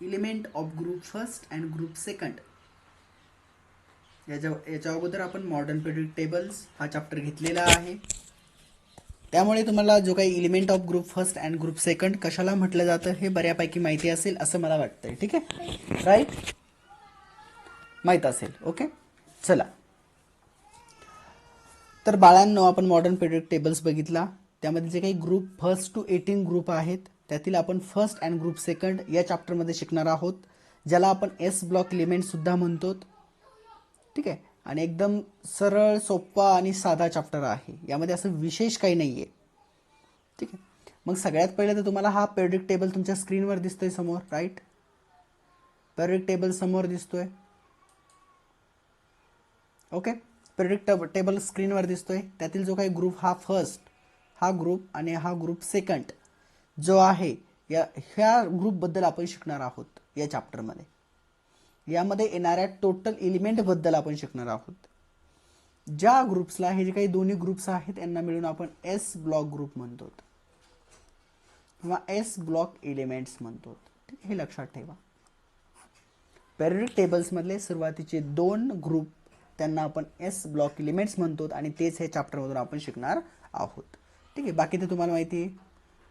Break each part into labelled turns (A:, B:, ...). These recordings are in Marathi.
A: Element of group first and group second. याच्या अगोदर आपण मॉडर्न पिरियड टेबल्स हा चॅप्टर घेतलेला आहे. त्यामुळे तुम्हाला जो काही element of group first and group second कशाला म्हटलं जातं हे बऱ्यापैकी माहिती असेल असं मला वाटतंय. ठीक आहे, राईट, माहीत असेल. ओके, चला. तर बाळांनो, आपण मॉडर्न पिरियड टेबल्स बघितला. त्यामध्ये जे काही ग्रुप फर्स्ट टू 18 ग्रुप आहेत त्यातील आपण फर्स्ट अँड ग्रुप सेकंड या चॅप्टरमध्ये शिकणार आहोत, ज्याला आपण एस ब्लॉक एलिमेंट सुद्धा म्हणतो. ठीक आहे, आणि एकदम सरळ सोपा आणि साधा चॅप्टर आहे. यामध्ये असं विशेष काही नाही आहे. ठीक आहे, मग सगळ्यात पहिले तर तुम्हाला हा पिरियड टेबल तुमच्या स्क्रीनवर दिसतोय समोर, राईट. पिरियड टेबल समोर दिसतोय. ओके, पिरियड टेबल स्क्रीनवर दिसतोय. त्यातील जो काही ग्रुप हा फर्स्ट हा ग्रुप आणि हा ग्रुप सेकंड जो आहे ह्या ग्रुपबद्दल आपण शिकणार आहोत या चॅप्टरमध्ये. यामध्ये येणाऱ्या टोटल एलिमेंटबद्दल आपण शिकणार आहोत. ज्या ग्रुप्सला हे जे काही दोन्ही ग्रुप्स आहेत यांना मिळून आपण एस ब्लॉक ग्रुप म्हणतो किंवा एस ब्लॉक एलिमेंट्स म्हणतो. ठीक, हे लक्षात ठेवा. पिरियड टेबल्समधले सुरुवातीचे दोन ग्रुप त्यांना आपण एस ब्लॉक एलिमेंट्स म्हणतो आणि तेच हे चॅप्टरमधून आपण शिकणार आहोत. ठीक आहे, बाकी तर तुम्हाला माहिती आहे.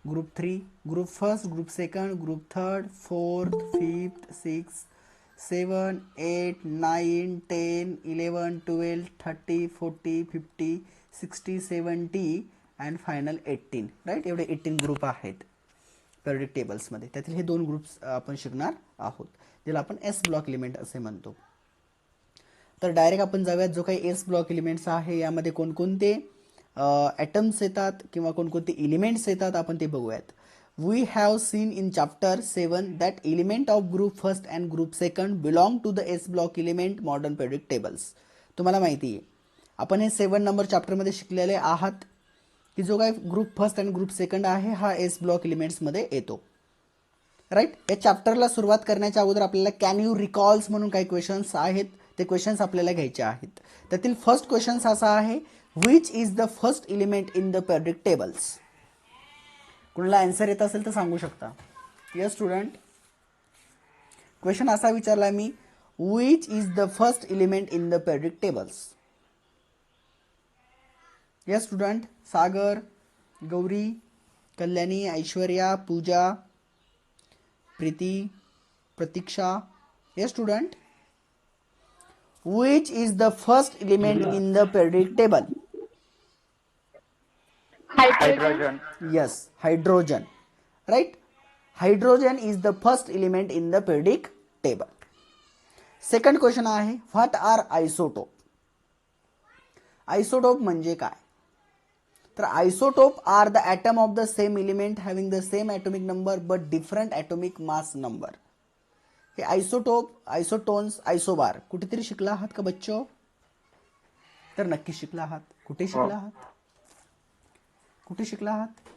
A: Group 3, group first, group second, group third, fourth, fifth, six, 7, 8, 9, 10, 11, 12, 30, 40, 50, 60, 70 and final 18. Right, एवढे 18 ग्रुप आहेत पिरियड टेबल्समध्ये. त्यातील हे दोन ग्रुप्स आपण शिकणार आहोत, ज्याला आपण एस ब्लॉक एलिमेंट असे म्हणतो. तर डायरेक्ट आपण जाऊयात. जो काही एस ब्लॉक एलिमेंट्स आहे यामध्ये कोणकोणते ॲटम्स येतात किंवा कोणकोणते एलिमेंट्स येतात आपण ते बघूयात. We have seen in chapter 7 that element of group first and group second belong to the S block element modern period tables. तुम्हाला माहिती आहे आपण हे 7 नंबर चॅप्टरमध्ये शिकलेले आहात की जो काही group first and group second आहे हा एस ब्लॉक एलिमेंट्समध्ये येतो. राईट, या चॅप्टरला सुरुवात करण्याच्या अगोदर आपल्याला कॅन यू रिकॉल्स म्हणून काही क्वेश्चन्स आहेत, ते क्वेश्चन्स आपल्याला घ्यायचे आहेत. त्यातील फर्स्ट क्वेश्चन असा आहे, which is the first element in the period tables. कुणाला आन्सर येत असेल तर सांगू शकता. यस स्टुडंट, क्वेश्चन असा विचारला मी, which is the first element in the period tables. Yes student, Sagar, Gauri, Kalyani, Aishwarya, Pooja, Preeti, Pratiksha. Yes student, which is the first element in the periodic table?
B: Hydrogen.
A: Yes, hydrogen. Right, hydrogen is the first element in the periodic table. Second question आहे, what are isotope? Isotope म्हणजे काय? तर isotope are the atom of the same element having the same atomic number but different atomic mass number. हे आयसोटोप, आयसोटोन्स, आयसोबार कुठेतरी शिकला आहात का बच्चो? तर नक्की शिकला आहात. कुठे शिकला आहात? कुठे शिकला आहात?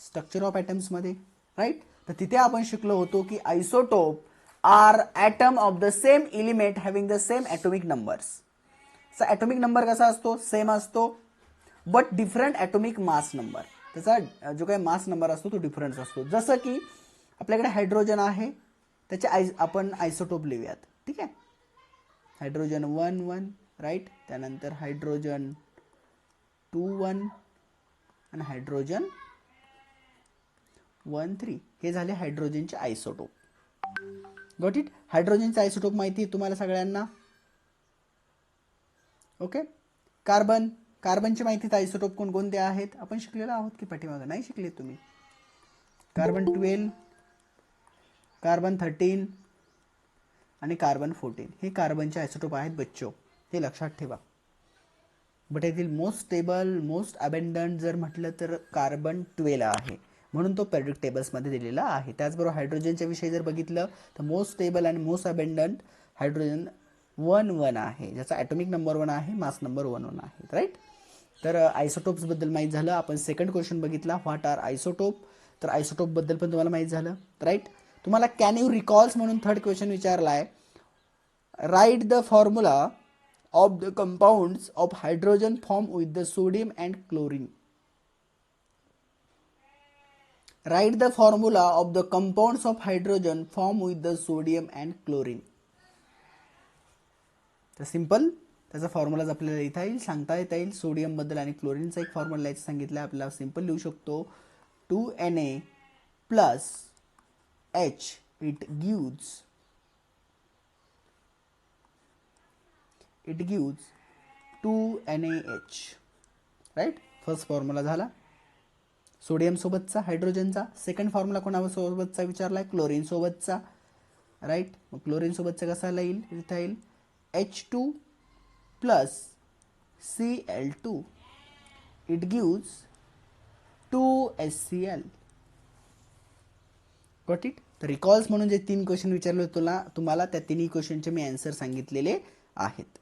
A: स्ट्रक्चर ऑफ ॲटम्स मध्ये, राईट. तर तिथे आपण शिकलो होतो की isotope are atom of the same element having the same atomic numbers. Atomic number कसा असतो? सेम असतो, but different atomic mass number. त्याचा जो काही मास नंबर असतो तो डिफरन्स असतो. जसं की आपल्याकडे हायड्रोजन आहे, त्याचे आपण आयसोटोप लिहूयात. ठीक आहे, हायड्रोजन 1 राईट, त्यानंतर हायड्रोजन 2 आणि हायड्रोजन 1 हे झाले हायड्रोजनचे आयसोटोप. Got it. हायड्रोजनचे आयसोटोप माहिती आहे तुम्हाला सगळ्यांना. ओके, कार्बन, कार्बनची माहिती, आयसोटोप कोणकोणते आहेत आपण शिकलेलो आहोत की पाठीमागं? नाही शिकले तुम्ही. कार्बन 12, कार्बन 13 आणि कार्बन 14 हे कार्बनचे आयसोटोप आहेत बच्चो, हे लक्षात ठेवा. बट यातील मोस्ट स्टेबल, मोस्ट अबेंडंट जर म्हटलं तर कार्बन 12 आहे, म्हणून तो पिरियडिक टेबल्समध्ये दिलेला आहे. त्याचबरोबर हायड्रोजनच्या विषयी जर बघितलं तर मोस्ट स्टेबल आणि मोस्ट अबेंडंट हायड्रोजन 1 आहे, ज्याचा ॲटॉमिक नंबर 1 आहे, मास नंबर 1 आहे. राईट, तर आयसोटोप्सबद्दल माहीत झालं. आपण सेकंड क्वेश्चन बघितला, व्हॉट आर आयसोटोप. तर आयसोटोपबद्दल पण तुम्हाला माहीत झालं. राईट, तुम्हाला कॅन यू रिकॉल्स म्हणून थर्ड क्वेश्चन विचारला आहे. Write the formula of the compounds of hydrogen form with the sodium and chlorine. Write the formula of the compounds of hydrogen form with the sodium and chlorine. तर सिंपल त्याचा फॉर्म्युलाज आपल्याला लिहिता येईल, सांगता येता येईल. सोडियम बद्दल आणि क्लोरीनचा एक फॉर्म्युला लिहायचं सांगितलं आपल्याला, सिंपल लिहू शकतो. 2Na plus H it gives 2NaH. Right, first formula झाला सोडियम सोबतचा हायड्रोजनचा. सेकंड फॉर्म्युला कोणासोबतचा विचारलाय? क्लोरीन सोबतचा. राईट, मग क्लोरीन सोबतचा कसा लिहिता येईल? H2 plus Cl2 it gives 2HCl. Got it. तर रिकॉल्स म्हणून जे 3 क्वेश्चन विचारले तुम्हाला त्या तिन्ही क्वेश्चनचे मी आन्सर सांगितलेले आहेत.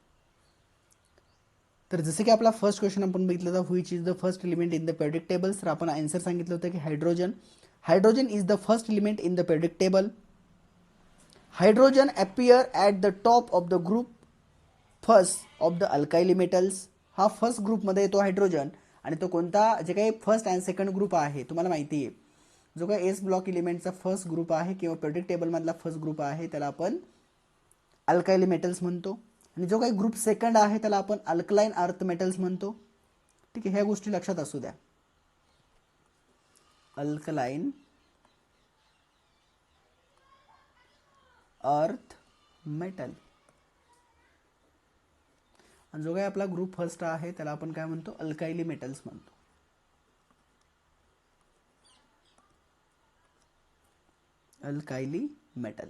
A: तर जसे की आपला फर्स्ट क्वेश्चन आपण बघितलं होतं, which is the first element in the periodic table. तर आपण आन्सर सांगितलं होतं की hydrogen. Hydrogen is the first element in the periodic table. Hydrogen appear at the top of the group first of the alkali metals. हा फर्स्ट ग्रुपमध्ये येतो हायड्रोजन. आणि तो कोणता, जे काही फर्स्ट अँड सेकंड ग्रुप आहे तुम्हाला माहिती आहे, जो काही एस ब्लॉक एलिमेंटचा फर्स्ट ग्रुप आहे किंवा पेरियोडिक टेबलमधला फर्स्ट ग्रुप आहे त्याला आपण अल्काइली मेटल्स म्हणतो. आणि जो काही ग्रुप सेकंड आहे त्याला आपण अल्कलाइन अर्थ मेटल्स म्हणतो. ठीक आहे, ह्या गोष्टी लक्षात असू द्या. Alkaline earth metal. आणि जो काही आपला ग्रुप फर्स्ट आहे त्याला आपण काय म्हणतो? अल्काइली मेटल्स म्हणतो. अल्काइली मेटल.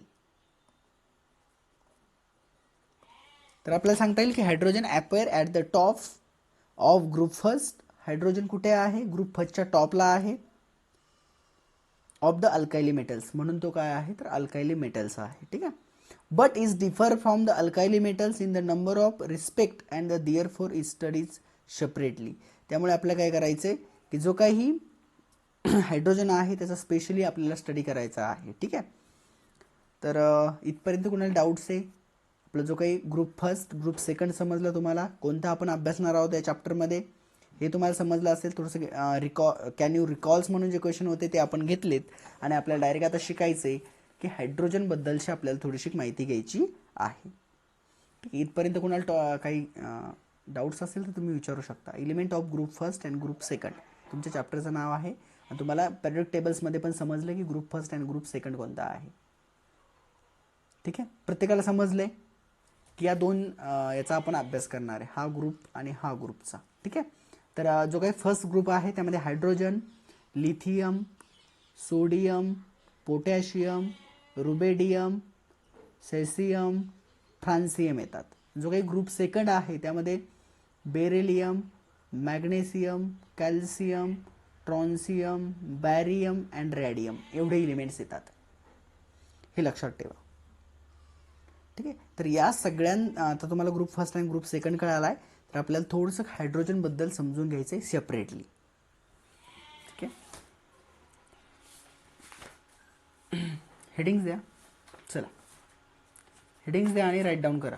A: तर आपल्याला सांगता येईल की hydrogen appear at the top of group first. Hydrogen कुठे आहे? ग्रुप फर्स्टच्या टॉपला आहे. ऑफ द अल्काइली मेटल्स, म्हणून तो काय आहे? तर अल्काइली मेटल्स आहे. ठीक आहे. But is differ from the alkali metals in the number of respect and the therefore is studies separately. त्यामुळे आपल्याला काय करायचं आहे की जो काही हायड्रोजन आहे त्याचा स्पेशली आपल्याला स्टडी करायचा आहे. ठीक आहे. तर इथपर्यंत कुणाला डाऊट्स आहे? आपला जो काही ग्रुप फर्स्ट ग्रुप सेकंड समजला तुम्हाला, कोणता आपण अभ्यासणार आहोत या चॅप्टरमध्ये हे तुम्हाला समजलं असेल. थोडंसं कॅन यू रिकॉल्स म्हणून जे क्वेश्चन होते ते आपण घेतलेत. आणि आपल्याला डायरेक्ट आता शिकायचं आहे की हायड्रोजनबद्दलची आपल्याला थोडीशी माहिती घ्यायची आहे. ठीक आहे. इथपर्यंत कोणाला काही डाऊट्स असेल तर तुम्ही विचारू शकता. Element of group first and group second तुमच्या चॅप्टरचं नाव आहे. आणि तुम्हाला पेरियोडिक टेबल्समध्ये पण समजलं की group first and group second कोणता आहे. ठीक आहे, प्रत्येकाला समजलंय की या दोन याचा आपण अभ्यास करणार आहे, हा ग्रुप आणि हा ग्रुपचा. ठीक आहे. तर जो काही फर्स्ट ग्रुप आहे त्यामध्ये hydrogen, lithium, sodium, potassium, rubidium, caesium, francium येतात. जो काही ग्रुप सेकंड आहे त्यामध्ये beryllium, magnesium, calcium, strontium, barium and radium एवढे एलिमेंट्स येतात. हे लक्षात ठेवा. ठीक आहे. तर या आता तुम्हाला ग्रुप फर्स्ट आणि ग्रुप सेकंड कळाला आहे. तर आपल्याला थोडंसं हायड्रोजनबद्दल समजून घ्यायचं आहे सेपरेटली. ठीक आहे. हेडिंग्स द्या. चला हेडिंग्स द्या आणि राइट डाउन करा.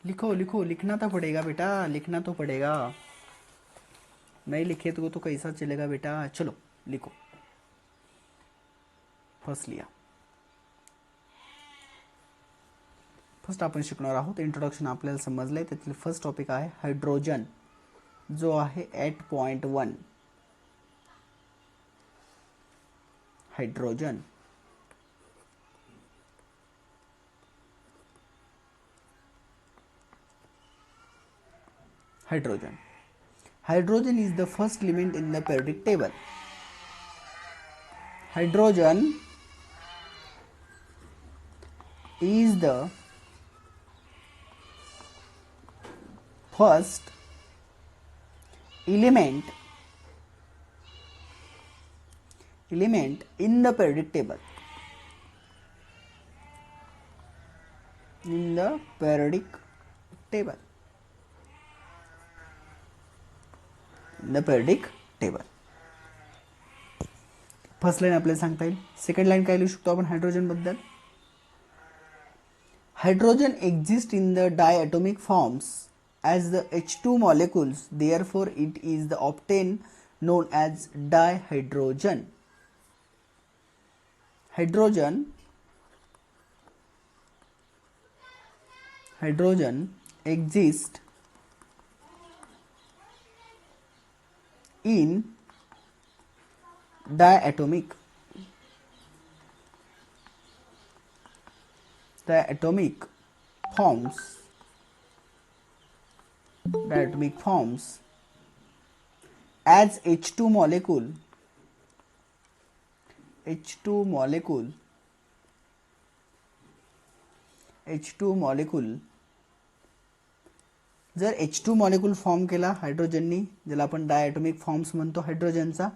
A: लिखो लिखो, लिखना तो पड़ेगा बेटा, लिखना तो पड़ेगा. नहीं लिखे तो कैसा चलेगा बेटा. चलो लिखो. फर्स्ट लिया. फर्स्ट आपण शिकणार आहोत. इंट्रोडक्शन आपल्याला समजलंय. त्यातील फर्स्ट टॉपिक आहे हायड्रोजन, जो आहे 8.1. Hydrogen. Hydrogen. Hydrogen is the first element in the periodic table. Hydrogen is the first element in the periodic table. In the periodic table. The periodic table. First line आपल्याला सांगता येईल. सेकंड लाईन काय लिहू शकतो आपण हायड्रोजन बद्दल? Hydrogen exist in the diatomic forms as the H2 molecules, therefore it is the often known as dihydrogen. Hydrogen exists in diatomic forms as H2 molecule जर H2 मॉलिक्यूल फॉर्म केला हायड्रोजननी, ज्याला आपण डायटॉमिक फॉर्म्स म्हणतो हायड्रोजनचा,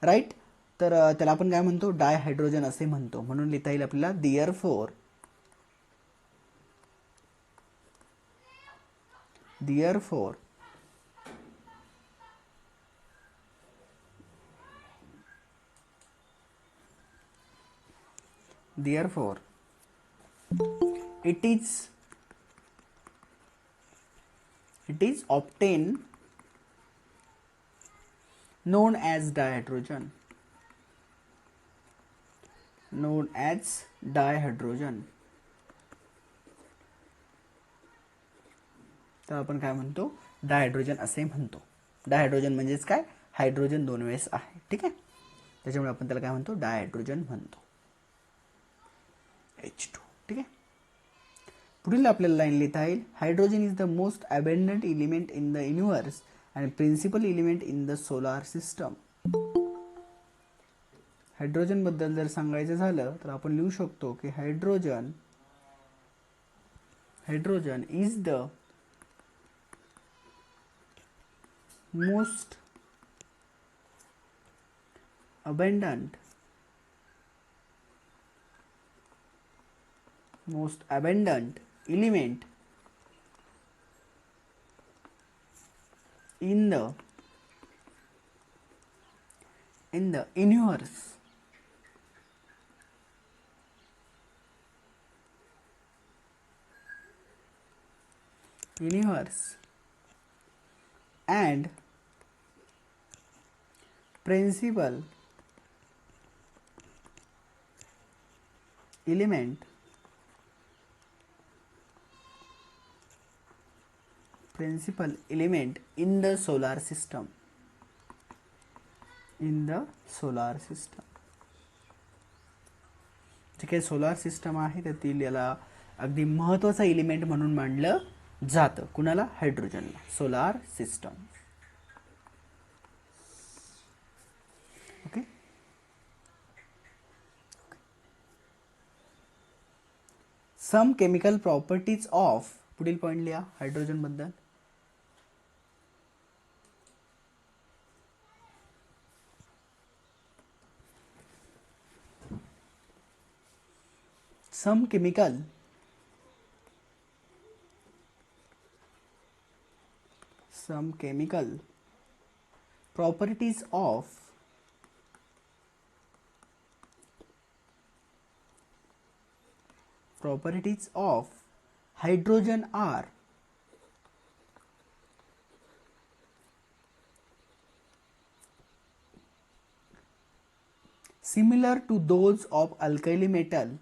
A: राईट. तर त्याला आपण काय म्हणतो, डायहायड्रोजन असे म्हणतो. म्हणून लिहिता येईल आपल्याला therefore it is obtained known as dihydrogen. तर आपण काय म्हणतो, डायहायड्रोजन असे म्हणतो. डायहायड्रोजन म्हणजेच काय, हायड्रोजन 2 वेळेस आहे. ठीक आहे, त्याच्यामुळे आपण त्याला काय म्हणतो, डायहायड्रोजन म्हणतो, H2. ठीक आहे. पुढील आपल्याला लाईन लिहिता येईल, hydrogen is the most abundant element in the universe and principal element in the solar system. Hydrogen बद्दल जर सांगायचं झालं तर आपण लिहू शकतो की hydrogen is the most abundant element in the universe and principal element in the solar system. जे काही सोलार सिस्टम आहे त्यातील याला अगदी महत्त्वाचा एलिमेंट म्हणून मानलं जातं. कुणाला, हायड्रोजनला, solar system. Okay. Some chemical properties of, पुढील पॉइंट लिहा हायड्रोजन बद्दल. some chemical properties of hydrogen are similar to those of alkali metal,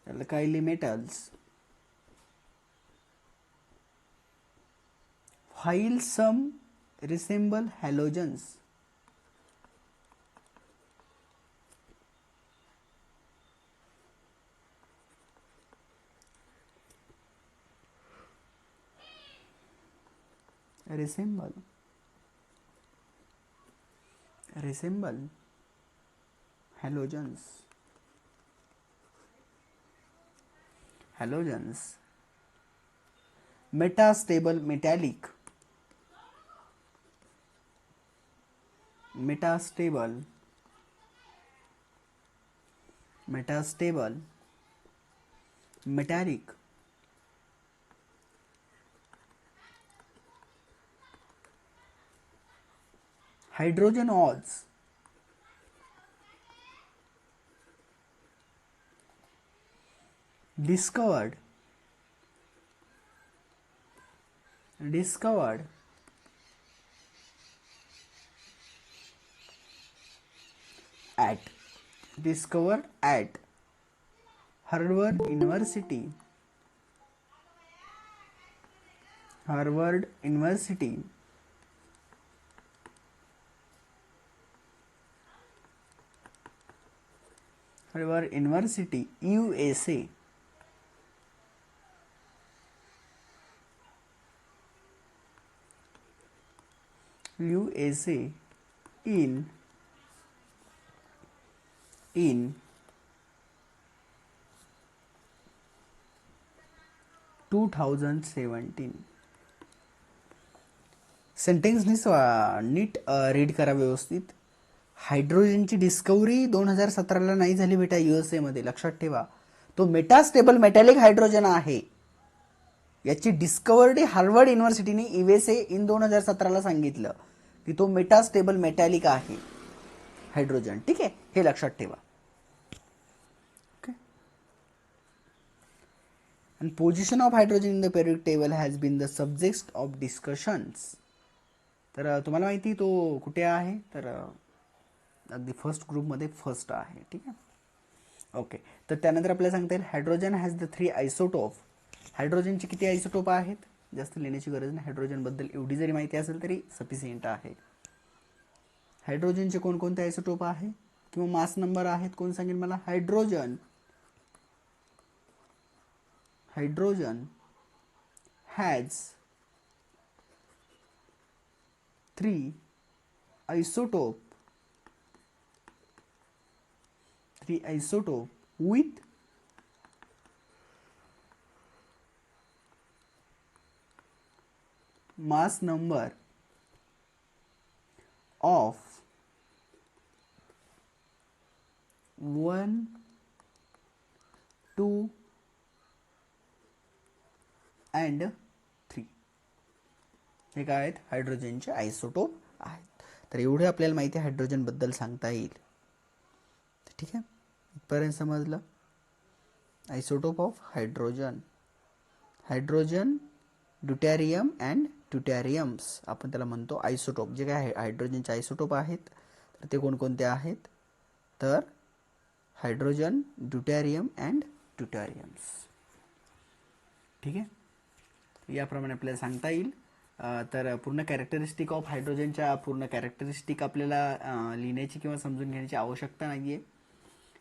A: alkyl metals, while some resemble halogens. resemble halogens. Metastable metallic, metallic hydrogen ores discovered at Harvard University USA in 2017. Sentence नीट रीड करा व्यवस्थित. हायड्रोजनची डिस्कवरी 2017ला नाही झाली बेटा USA मध्ये, लक्षात ठेवा. तो मेटास्टेबल मेटॅलिक हायड्रोजन आहे. याची डिस्कवरी हार्वर्ड युनिव्हर्सिटीने USA इन 2017ला सांगितलं की तो मेटास्टेबल मेटॅलिक आहे हायड्रोजन. ठीक आहे, हे लक्षात ठेवा. And position of hydrogen in the periodic table has been the subject of discussions. तर तुम्हाला माहिती तो कुठे आहे, तर अगदी फर्स्ट ग्रुपमध्ये फर्स्ट आहे. ठीक आहे, ओके. तर त्यानंतर आपल्याला सांगता येईल हायड्रोजन हॅज द 3 आयसोटोप. हायड्रोजनचे किती आयसोटोप आहेत, जास्त लिहिण्याची गरज नाही. हायड्रोजनबद्दल एवढी जरी माहिती असेल तरी सफिशियंट आहे. हायड्रोजनचे कोणकोणते आयसोटोप आहे किंवा मास नंबर आहेत, कोण सांगेल मला. Hydrogen has 3 isotope with mass number of 1, 2 and 3. हे काय आहेत, हायड्रोजनचे आयसोटोप आहेत. तर एवढे आपल्याला माहिती हायड्रोजन बद्दल सांगता येईल. ठीक आहे, इथपर्यंत समजलं. Isotope of hydrogen, deuterium and tritiums आपण त्याला म्हणतो आयसोटोप. जे काय हायड्रोजनचे आयसोटोप आहेत तर ते कोणकोणते आहेत, तर हायड्रोजन, ड्यूटेरियम अँड ट्युटेरियम्स. ठीक आहे, याप्रमाणे आपल्याला सांगता येईल. तर पूर्ण कॅरेक्टरिस्टिक ऑफ हायड्रोजनच्या पूर्ण कॅरेक्टरिस्टिक आपल्याला लिहिण्याची किंवा समजून घेण्याची आवश्यकता नाही आहे.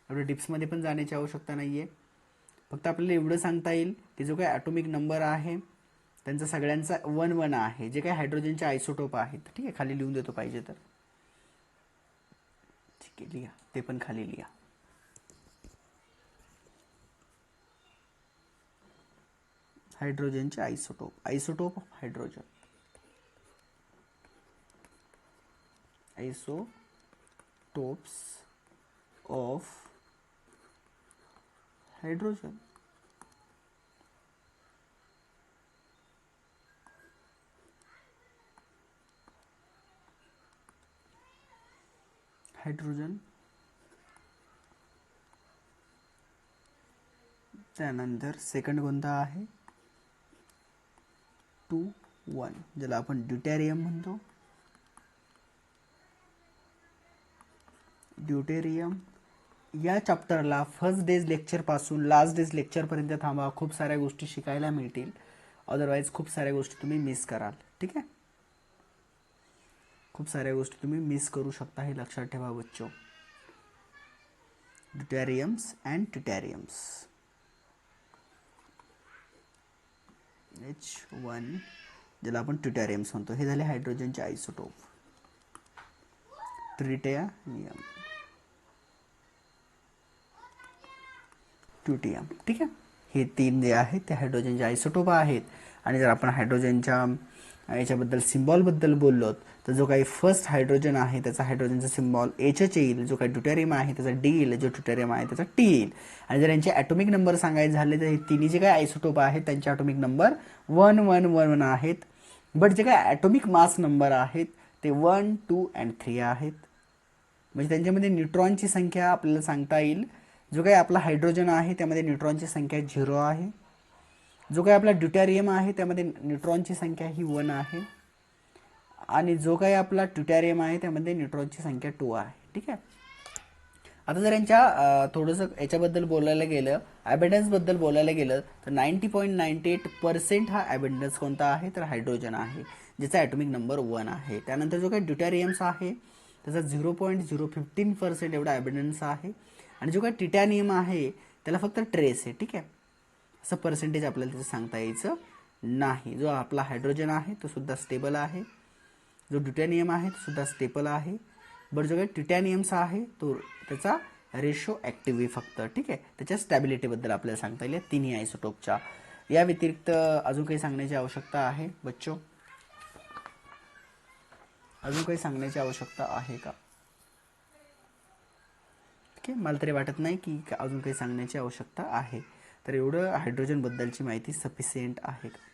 A: एवढं डिप्समध्ये पण जाण्याची आवश्यकता नाही आहे. फक्त आपल्याला एवढं सांगता येईल की जो काही ॲटॉमिक नंबर आहे त्यांचा सगळ्यांचा 1-1 आहे, जे काही हायड्रोजनचे आयसोटोप आहेत. ठीक आहे, खाली लिहून देतो पाहिजे तर. ठीक आहे, लिहा, ते पण खाली लिहा. हायड्रोजनचे isotope of hydrogen, isotopes of hydrogen. त्यानंतर सेकंड कोणता आहे, 2-1, ज्याला आपण ड्यूटेरियम म्हणतो. ड्यूटेरियम या चॅप्टरला फर्स्ट डेज लेक्चर पासून लास्ट डेज लेक्चर पर्यंत थांबा. खूप साऱ्या गोष्टी शिकायला मिळतील, अदरवाईज खूप साऱ्या गोष्टी तुम्ही मिस कराल. ठीक आहे, खूप साऱ्या गोष्टी तुम्ही मिस करू शकता, हे लक्षात ठेवा बच्चो. ड्यूटेरियम्स अँड ट्युटेरियम्स. H1 ज्याला आपण ट्युटेरियम्स म्हणतो, हे झाले हायड्रोजनचे आयसोटोप. ट्रिटियम, ट्युटियम. ठीक आहे, हे 3 जे आहेत ते हायड्रोजनचे आयसोटोप आहेत. आणि जर आपण हायड्रोजनच्या याच्याबद्दल सिम्बॉलबद्दल बोललो तर जो काही फर्स्ट हायड्रोजन आहे त्याचा हायड्रोजनचा सिम्बॉल H येईल. जो काही ड्यूटेरियम आहे त्याचा D येईल, जो ट्युटेरियम आहे त्याचा T येईल. आणि जर यांचे ॲटॉमिक नंबर सांगायचे झाले तर हे तिन्ही जे काही आयसोटोप आहेत त्यांचे ॲटॉमिक नंबर 1-1-1-1 आहेत. बट जे काही ॲटॉमिक मास नंबर आहेत ते 1, 2 अँड 3 आहेत. म्हणजे त्यांच्यामध्ये न्यूट्रॉनची संख्या आपल्याला सांगता येईल. जो काही आपला हायड्रोजन आहे त्यामध्ये न्यूट्रॉनची संख्या 0 आहे. जो काही आपला ड्यूटेरियम आहे त्यामध्ये न्यूट्रॉनची संख्या ही 1 आहे. आणि जो काही आपला ट्युटॅरियम आहे त्यामध्ये न्यूट्रॉनची संख्या 2 आहे. ठीक आहे. आता जर यांच्या थोडंसं याच्याबद्दल बोलायला गेलं, ॲबंडन्सबद्दल बोलायला गेलं तर 90.98% हा ॲबंडन्स कोणता आहे तर हायड्रोजन आहे, ज्याचा ॲटॉमिक नंबर 1 आहे. त्यानंतर जो काही ड्यूटॅरियम्स आहे त्याचा 0.015% एवढा ॲबंडन्स आहे. आणि जो काही टिटॅनियम आहे त्याला फक्त ट्रेस आहे. ठीक आहे. असं पर्सेंटेज आपल्याला त्याचं सांगता यायचं नाही. जो आपला हायड्रोजन आहे तो सुद्धा स्टेबल आहे. जो ड्यूटॅनियम आहे तो सुद्धा स्टेबल आहे. बरं, जो काही टिटॅनियमचा आहे तो त्याचा रेशो ॲक्टिव्ह आहे फक्त. ठीक आहे. त्याच्या स्टॅबिलिटीबद्दल आपल्याला सांगता येईल तिन्ही आयसोटोपच्या. या व्यतिरिक्त अजून काही सांगण्याची आवश्यकता आहे बच्चो? अजून काही सांगण्याची आवश्यकता आहे का? ठीक आहे. मला तरी वाटत नाही की अजून काही सांगण्याची आवश्यकता आहे. तर एवढं हायड्रोजनबद्दलची माहिती सफिशियंट आहे का?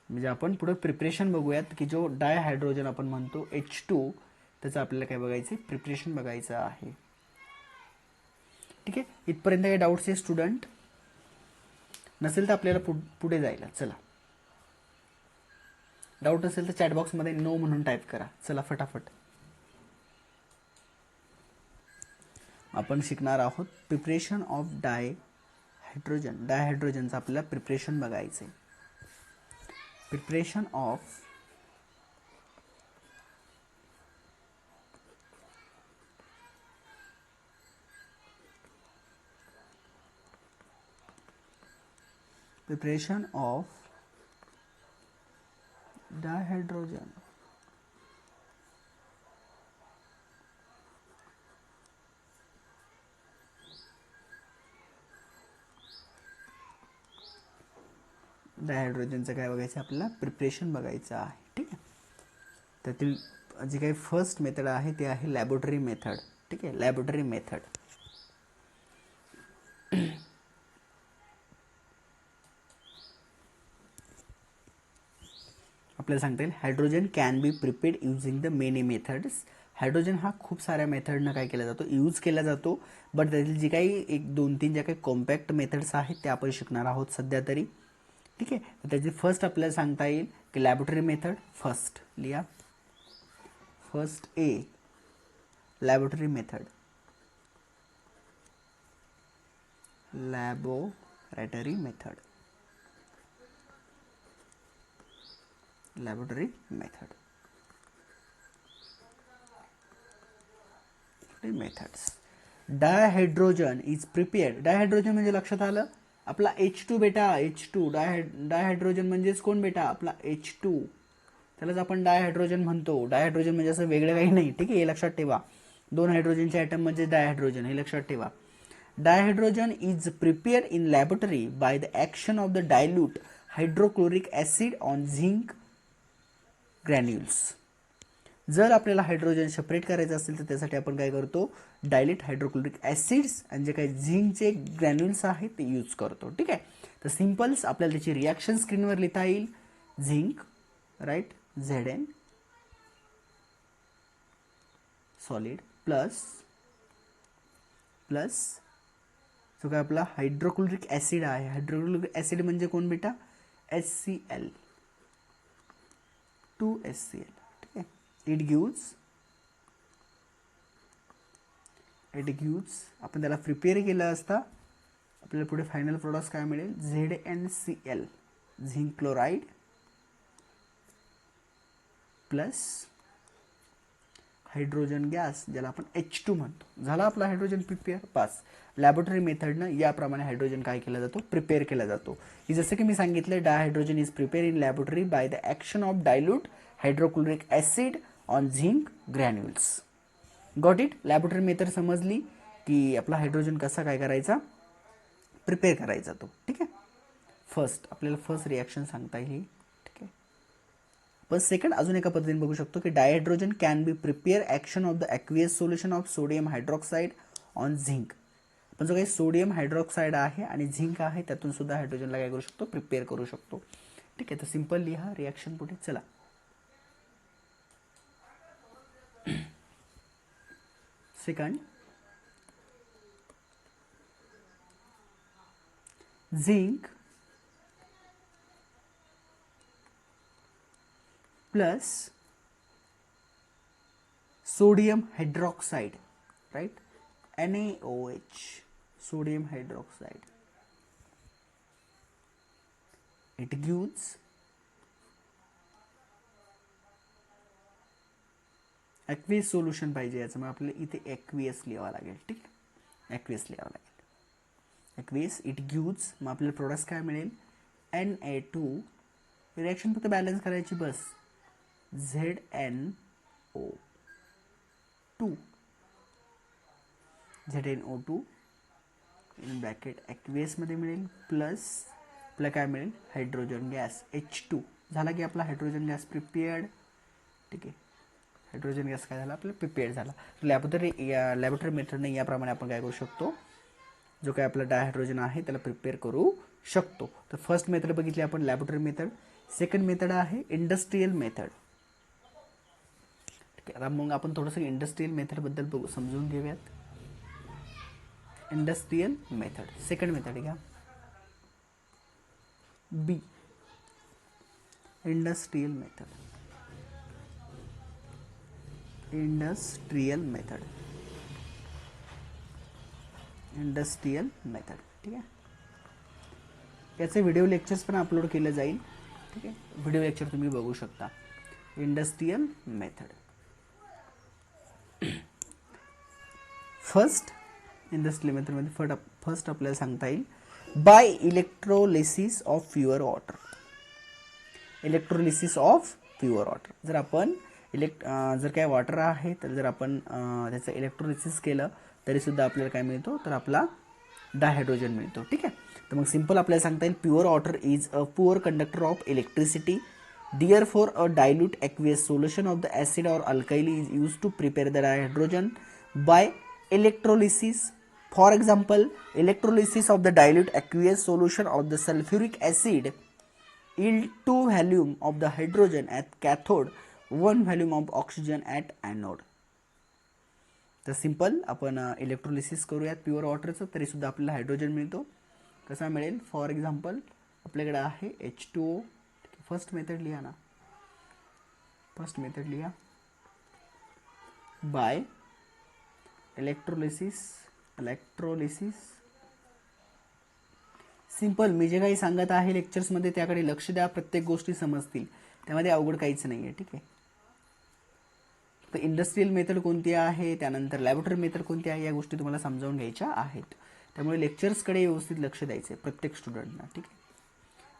A: म्हणजे आपण पुढे प्रिपरेशन बघूयात की जो डायहायड्रोजन आपण म्हणतो H2, त्याचं आपल्याला काय बघायचं, प्रिपरेशन बघायचं आहे. ठीक आहे. इथपर्यंत काही डाऊट्स आहे स्टुडंट? नसेल तर आपल्याला पुढे जायला. चला, डाऊट असेल तर चॅटबॉक्समध्ये नो म्हणून टाईप करा. चला फटाफट. आपण शिकणार आहोत प्रिपरेशन ऑफ डायहायड्रोजन. डायहायड्रोजनचं आपल्याला प्रिपरेशन बघायचं आहे. Preparation of डायहायड्रोजन. डायहायड्रोजनचं काय बघायचं आपल्याला, प्रिपरेशन बघायचं आहे. ठीक आहे. त्यातील जी काही फर्स्ट मेथड आहे ते आहे लॅबोरेटरी मेथड. ठीक आहे. लॅबोरेटरी मेथड आपल्याला सांगता येईल hydrogen can be prepared using the many methods. Hydrogen हा खूप साऱ्या मेथडनं काय केला जातो, यूज केला जातो. बट त्यातील जी काही 1-2-3 ज्या काही कॉम्पॅक्ट मेथड्स आहेत त्या आपण शिकणार आहोत सध्या तरी. ठीक आहे. तर त्याची फर्स्ट आपल्याला सांगता येईल की लॅबोरेटरी मेथड. फर्स्ट लिहा, first a laboratory method. Laboratory method. Laboratory method. Methods. Dihydrogen is prepared. Dihydrogen म्हणजे लक्षात आलं आपला H2 बेटा. H2 डायहायड्रोजन म्हणजेच कोण बेटा, आपला H2. त्यालाच आपण डायहायड्रोजन म्हणतो. डायहायड्रोजन म्हणजे असं वेगळं काही नाही. ठीक आहे. हे लक्षात ठेवा. 2 हायड्रोजनचे ॲटम म्हणजे डायहायड्रोजन, हे लक्षात ठेवा. Dihydrogen is prepared in laboratory by the action of the dilute hydrochloric acid on zinc granules. जर आपल्याला हायड्रोजन सेपरेट करायचं असेल तर त्यासाठी आपण काय करतो, डायल्यूट हायड्रोक्लोरिक ॲसिड्स आणि जे काही झिंकचे ग्रॅन्युल्स आहेत ते यूज करतो. ठीक आहे. तर सिम्पल्स आपल्याला त्याची रिॲक्शन स्क्रीनवर लिहिता येईल. Zinc, right, Zn solid plus जो काय आपला हायड्रोक्लोरिक ॲसिड आहे. हायड्रोक्लोरिक ॲसिड म्हणजे कोण बेटा, HCl, 2HCl. ठीक आहे. इट गिव्स आपण त्याला प्रिपेअर केलं असता आपल्याला पुढे फायनल प्रोडक्ट काय मिळेल, ZnCl, zinc chloride plus hydrogen gas ज्याला आपण H2 म्हणतो. झाला आपला हायड्रोजन प्रिपेअर. पास. लॅबोरेटरी मेथडनं याप्रमाणे हायड्रोजन काय केला जातो, प्रिपेअर केला जातो. की जसं की मी सांगितलं dihydrogen is prepare in laboratory by the action of dilute hydrochloric acid on zinc granules. Got it. Laboratory method समजली की आपला हायड्रोजन कसा काय करायचा, प्रिपेअर करायचा तो. ठीक आहे. फर्स्ट आपल्याला फर्स्ट रिॲक्शन सांगता येईल. ठीक आहे. पण सेकंड अजून एका पद्धतीने बघू शकतो की dihydrogen can be prepare action of the aqueous solution of sodium hydroxide on zinc. पण जो काही सोडियम हायड्रॉक्साईड आहे आणि झिंक आहे त्यातून सुद्धा हायड्रोजनला काय करू शकतो, प्रिपेअर करू शकतो. ठीक आहे. तर सिंपल लिहा रिॲक्शन पुढे. चला second zinc plus sodium hydroxide, right? NaOH, sodium hydroxide. It gives aqueous solution पाहिजे याचं, मग आपल्याला इथे aqueous लिहावं लागेल. ठीक आहे, aqueous लिहावं लागेल. aqueous it gives, मग आपल्याला प्रोडक्ट्स काय मिळेल? Na2, रिएक्शन फक्त बॅलन्स करायची बस. ZnO2 ZnO2 in bracket aqueous मध्ये मिळेल प्लस आपल्याला काय मिळेल? Hydrogen gas H2. झाला की आपला हायड्रोजन गॅस प्रिपेअर्ड. ठीक आहे, हायड्रोजन गॅस काय झाला? आपल्याला प्रिपेअर्ड झाला. लॅबोरेटरी मेथडने याप्रमाणे आपण काय करू शकतो? जो काय आपला डायहायड्रोजन आहे त्याला प्रिपेअर करू शकतो. तर फर्स्ट मेथड बघितली आपण, लॅबोरेटरी मेथड. सेकंड मेथड आहे इंडस्ट्रियल मेथड. ठीक आहे, आता मग आपण थोडंसं इंडस्ट्रियल मेथड बद्दल बघू, समजून घेऊयात. इंडस्ट्रियल मेथड, सेकंड मेथड घ्या B, industrial method. Industrial method, industrial method. ठीक आहे, याचे व्हिडिओ लेक्चर्स पण अपलोड केले जाईल. ठीक आहे, व्हिडिओ लेक्चर तुम्ही बघू शकता. Industrial method. फर्स्ट इंडस्ट्रियल मेथडमध्ये फर्स्ट आपल्याला सांगता येईल by electrolysis of pure water. Electrolysis of pure water. जर आपण जर काय वॉटर आहे तर जर आपण त्याचं इलेक्ट्रोलिसिस केलं तरी सुद्धा आपल्याला काय मिळतो? तर आपला डायहायड्रोजन मिळतो. ठीक आहे, तर मग सिंपल आपल्याला सांगता येईल pure water is a poor conductor of electricity. Therefore, a dilute aqueous solution of the acid or alkali is used to prepare the dihydrogen by electrolysis. For example, electrolysis of the dilute aqueous solution of the sulfuric acid yield 2 volume of the hydrogen at cathode, 1 volume of oxygen at anode. तर सिंपल आपण इलेक्ट्रोलिसिस करूयात प्युअर वॉटरचं तरी सुद्धा आपल्याला हायड्रोजन मिळतो. कसा मिळेल? फॉर एक्झाम्पल आपल्याकडे आहे H2O. फर्स्ट मेथड लिहा ना, फर्स्ट मेथड लिहा बाय इलेक्ट्रोलिसिस. सिंपल, मी जे काही सांगत आहे लेक्चर्समध्ये त्याकडे लक्ष द्या, प्रत्येक गोष्टी समजतील, त्यामध्ये अवघड काहीच नाही आहे. ठीक आहे, तर इंडस्ट्रियल मेथड कोणती आहे, त्यानंतर लॅबोरेटरी मेथड कोणती आहे, या गोष्टी तुम्हाला समजावून घ्यायच्या आहेत. त्यामुळे लेक्चर्सकडे व्यवस्थित लक्ष द्यायचं आहे प्रत्येक स्टुडंटना. ठीक आहे,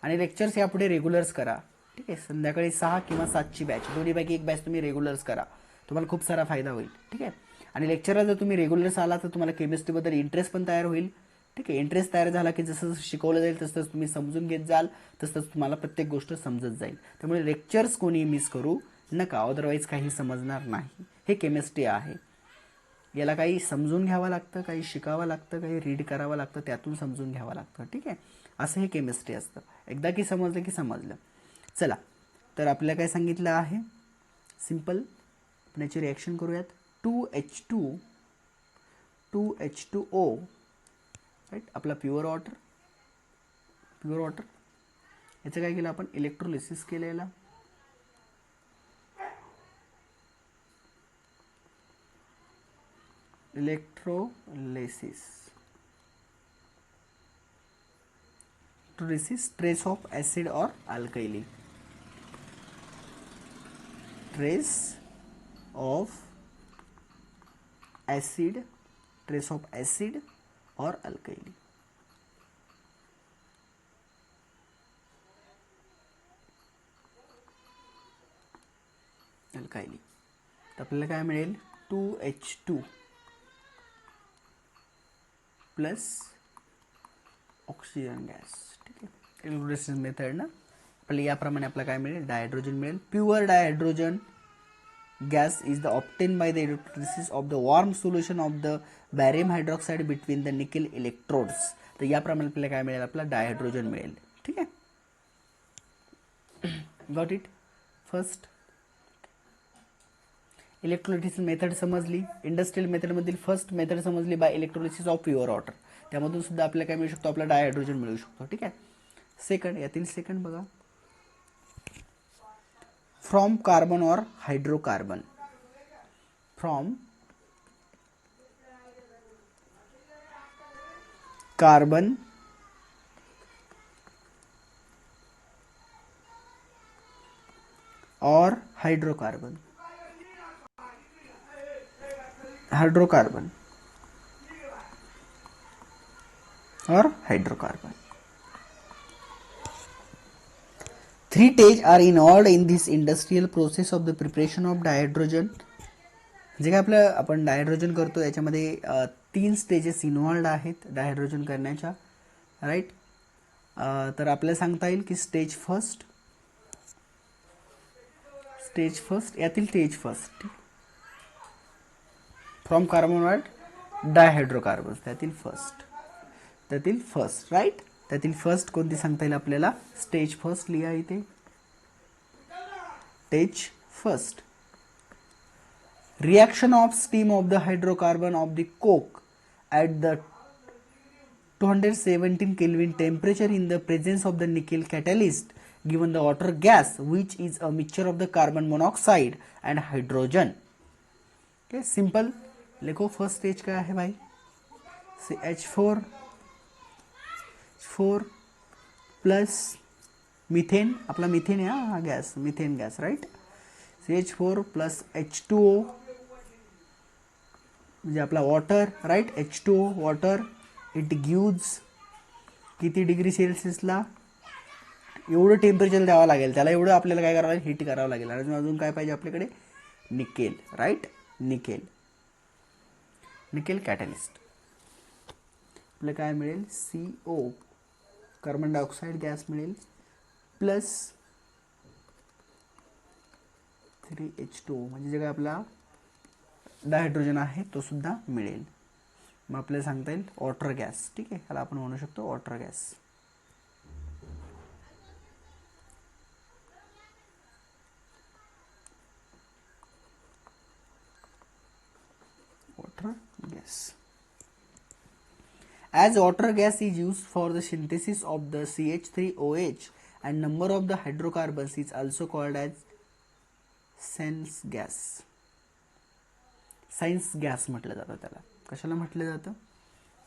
A: आणि लेक्चर्स यापुढे रेग्युलर्स करा. ठीक आहे, संध्याकाळी 6 किंवा 7ची बॅच, दोन्हीपैकी एक बॅच तुम्ही रेग्युलर्स करा, तुम्हाला खूप सारा फायदा होईल. ठीक आहे, आणि लेक्चरला जर तुम्ही रेग्युलर्स आला तर तुम्हाला केमिस्ट्रीबद्दल इंटरेस्ट पण तयार होईल. ठीक आहे, इंटरेस्ट तयार झाला की जसं शिकवलं जाईल तसं तुम्ही समजून घेत जाल, तसंच तुम्हाला प्रत्येक गोष्ट समजत जाईल. त्यामुळे लेक्चर्स कोणी मिस करू नका, अदरवाईज काही समजणार नाही. हे केमिस्ट्री आहे, याला काही समजून घ्यावं लागतं, काही शिकावं लागतं, काही रीड करावं लागतं, त्यातून समजून घ्यावं लागतं. ठीक आहे, असं हे केमिस्ट्री असतं. एकदा की समजलं की समजलं. चला, तर आपल्याला काय सांगितलं आहे? सिंपल आपण याची रिॲक्शन करूयात. 2H2O राईट, आपला प्युअर वॉटर याचं काय केलं आपण? इलेक्ट्रोलिसिस केलेला. Electrolysis trace of acid or alkali. Trace of acid or alkali. तर आपल्याला काय मिळेल? 2H2 plus oxygen gas. ठीक आहे, इलेक्ट्रोलिसिस मेथड ना आपल्याला याप्रमाणे आपल्याला काय मिळेल? डायहायड्रोजन मिळेल. Pure dihydrogen gas is the obtained by the electrolysis of the warm solution of the barium hydroxide between the nickel electrodes. तर याप्रमाणे आपल्याला काय मिळेल? आपला डायहायड्रोजन मिळेल. ठीक आहे, got it. First electrolysis method समजली, इंडस्ट्रियल मेथडमधील फर्स्ट मेथड समजली by electrolysis of pure water. त्यामधून सुद्धा आपल्याला काय मिळू शकतो, आपला डायहायड्रोजन मिळू शकतो. ठीक आहे. सेकंड, यातील सेकंड बघा, फ्रॉम कार्बन और हायड्रोकार्बन. फ्रॉम कार्बन और हाइड्रोकार्बन. हाइड्रोकार्बन और hydrocarbon. Three stages are involved in this industrial process of the preparation of dihydrogen. जे काय आपलं आपण डायहायड्रोजन करतो याच्यामध्ये 3 स्टेजेस इन्व्हॉल्ड आहेत डायहायड्रोजन करण्याच्या. राईट. तर आपल्याला सांगता येईल की स्टेज फर्स्ट यातील स्टेज फर्स्ट फ्रॉम कार्बन और डायहायड्रोकार्बन, त्यातील फर्स्ट राईट. त्यातील फर्स्ट कोणती सांगता येईल आपल्याला, स्टेज फर्स्ट लिहा इथे. Stage first, reaction of steam of the hydrocarbon of the coke at the 217 Kelvin temperature in the presence of the nickel catalyst given the water gas which is a mixture of the carbon monoxide and hydrogen. Okay, simple. लिखो फर्स्ट स्टेज क्या है भाई, CH4 प्लस मिथेन, आपला मिथेन आहे हा gas, methane gas right. CH4 प्लस H2O म्हणजे आपला water right. H2O water. It gives किती डिग्री सेल्सिअसला, एवढं टेम्परेचर द्यावं लागेल त्याला, एवढं आपल्याला काय करावं लागेल, हीट करावं लागेल. आणि अजून काय पाहिजे आपल्याकडे, निकेल राईट. Nickel catalyst. आपल्याला काय मिळेल, CO कार्बन डायऑक्साईड गॅस मिळेल प्लस 3H2O म्हणजे जे काय आपला डायहायड्रोजन आहे तो सुद्धा मिळेल. मग आपल्याला सांगता येईल वॉटर गॅस. ठीक आहे, याला आपण म्हणू शकतो water gas. Water gas. As water gas is used for the synthesis of the CH3OH and number of the hydrocarbons is also called as sense gas. Science gas म्हटलं जातं त्याला. कशाला म्हटलं जातं,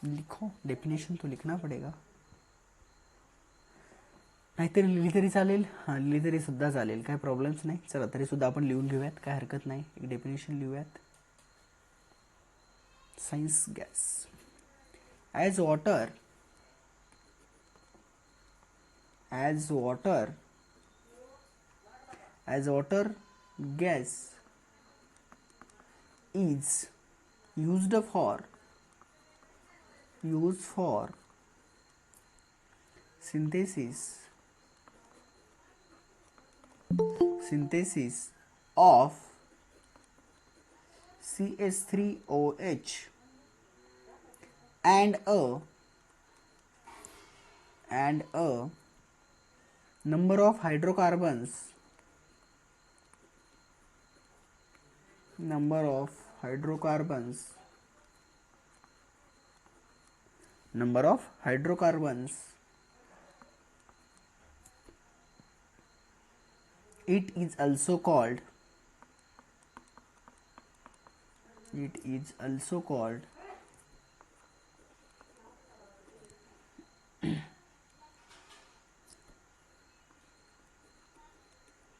A: लिखो डेफिनेशन तो लिखना पडेगा, नाहीतर लिहिली तरी चालेल. हां, लिहिली तरी सुद्धा चालेल, काय प्रॉब्लेम्स नाही. चला तरी सुद्धा आपण लिहून घेऊयात, काय हरकत नाही. एक डेफिनेशन लिहूयात. Science gas. As water gas is used for synthesis of CH3OH and a number of hydrocarbons it is also called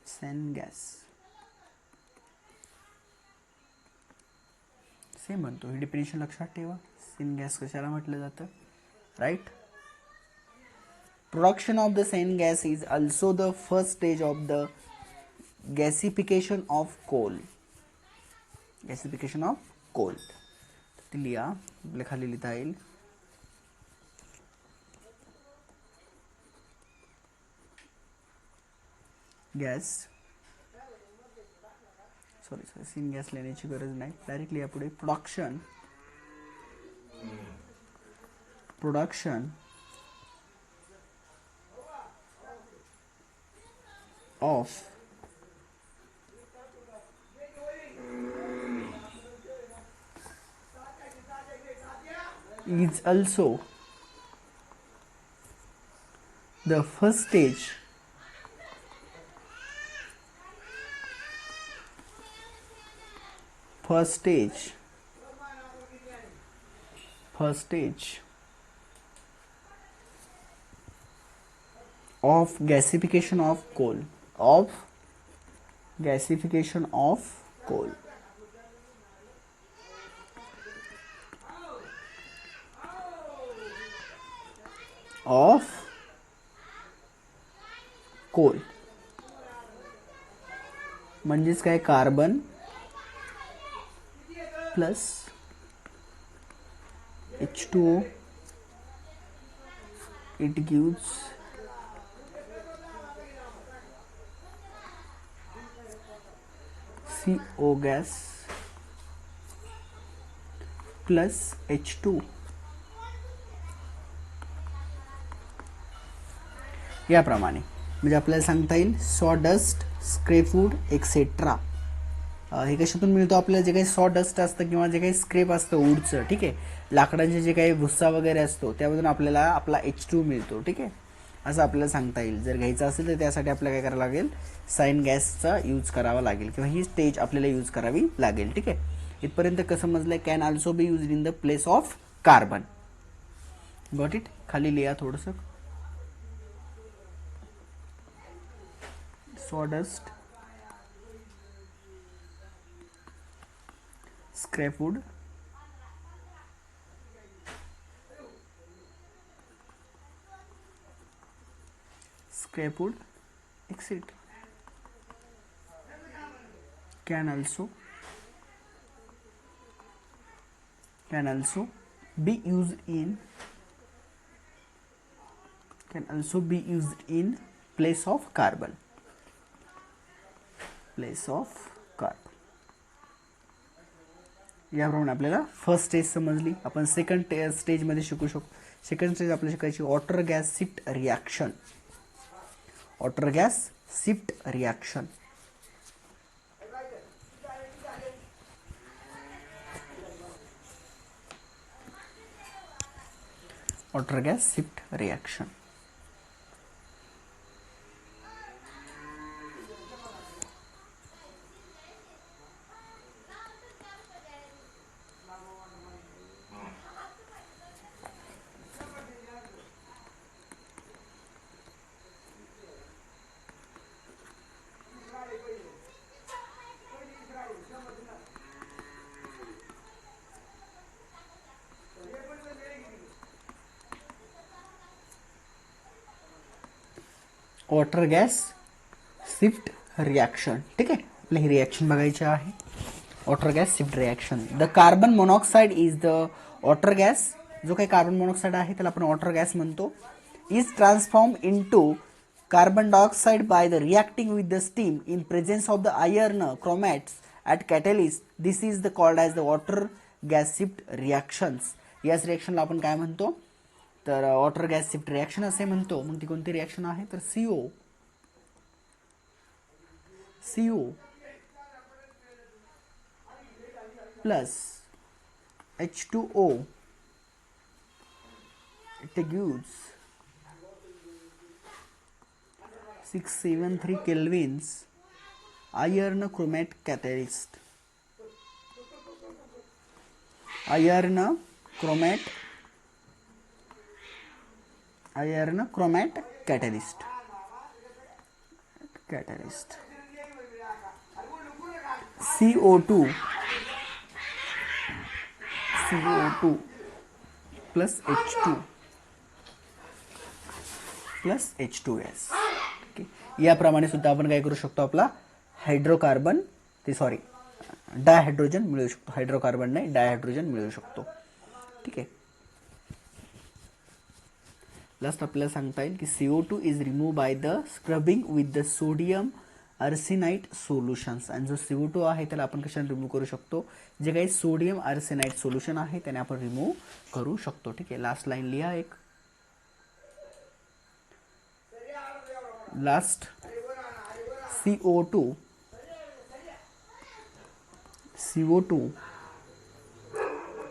A: Sen gas. Same म्हणतो, ही डेफिनेशन लक्षात ठेवा. सेन गॅस कशाला म्हटलं जातं right. Production of the syn gas is also the first stage of the gasification of coal. लिहा, आपल्या खाली लिहिता येईल. गॅस, सॉरी सीन गॅस लेण्याची गरज नाही, डायरेक्टली यापुढे production of is also the first stage first stage first stage of gasification of coal of gasification of coal of coal म्हणजेच काय carbon plus H2O it gives CO gas plus H2 याप्रमाणे म्हणजे आपल्याला सांगता येईल सॉडस्ट स्क्रेपवूड एक्सेट्रा हे कशातून मिळतो आपल्याला जे काही सॉडस्ट असतं किंवा जे काही स्क्रेप असतं वूडचं ठीक आहे लाकडांचे जे काही भुस्सा वगैरे असतो त्यामधून आपल्याला आपला H2 मिळतो ठीक आहे असं आपल्याला सांगता येईल जर घ्यायचं असेल तर त्यासाठी आपल्याला काय करावं लागेल साइन गॅसचा यूज करावा लागेल किंवा ही स्टेज आपल्याला यूज करावी लागेल ठीक आहे इथपर्यंत कसं समजलंय can also be use in the place of carbon got it खाली लिहा थोडंसं sawdust scrap wood etc can also be used in place of carbon याप्रमाणे आपल्याला फर्स्ट स्टेज समजली आपण सेकंड स्टेज मध्ये शिकू शकतो सेकंड स्टेज आपल्याला शिकायची water gas shift reaction water gas shift reaction water gas shift reaction ठीक आहे आपल्याला ही रिॲक्शन बघायची आहे water gas shift reaction the carbon monoxide is the water gas जो काही कार्बन मोनॉक्साइड आहे त्याला आपण वॉटर गॅस म्हणतो is transform into carbon dioxide by the reacting with the steam in presence of the iron chromates at catalyst this is the called as the water gas shift reactions याच रिॲक्शनला आपण काय म्हणतो तर वॉटर गॅस शिफ्ट रिॲक्शन असे म्हणतो मग ती कोणती रिॲक्शन आहे तर CO plus H2O it gives 673 kelvins iron chromate catalyst catalyst CO2 plus H2S याप्रमाणे सुद्धा आपण काय करू शकतो आपला हायड्रोकार्बन ते सॉरी डायहायड्रोजन मिळवू शकतो हायड्रोकार्बन नाही डायहायड्रोजन मिळवू शकतो ठीक आहे लास्ट आपल्याला सांगता येईल की CO2 is remove by the scrubbing with the sodium arsenite solutions आणि जो CO2 आहे त्याला आपण कशाने रिमूव्ह करू शकतो जे काही सोडियम आर्सेनाइट सोल्युशन आहे त्याने आपण रिमूव्ह करू शकतो ठीक आहे लास्ट लाईन लिहा एक last CO2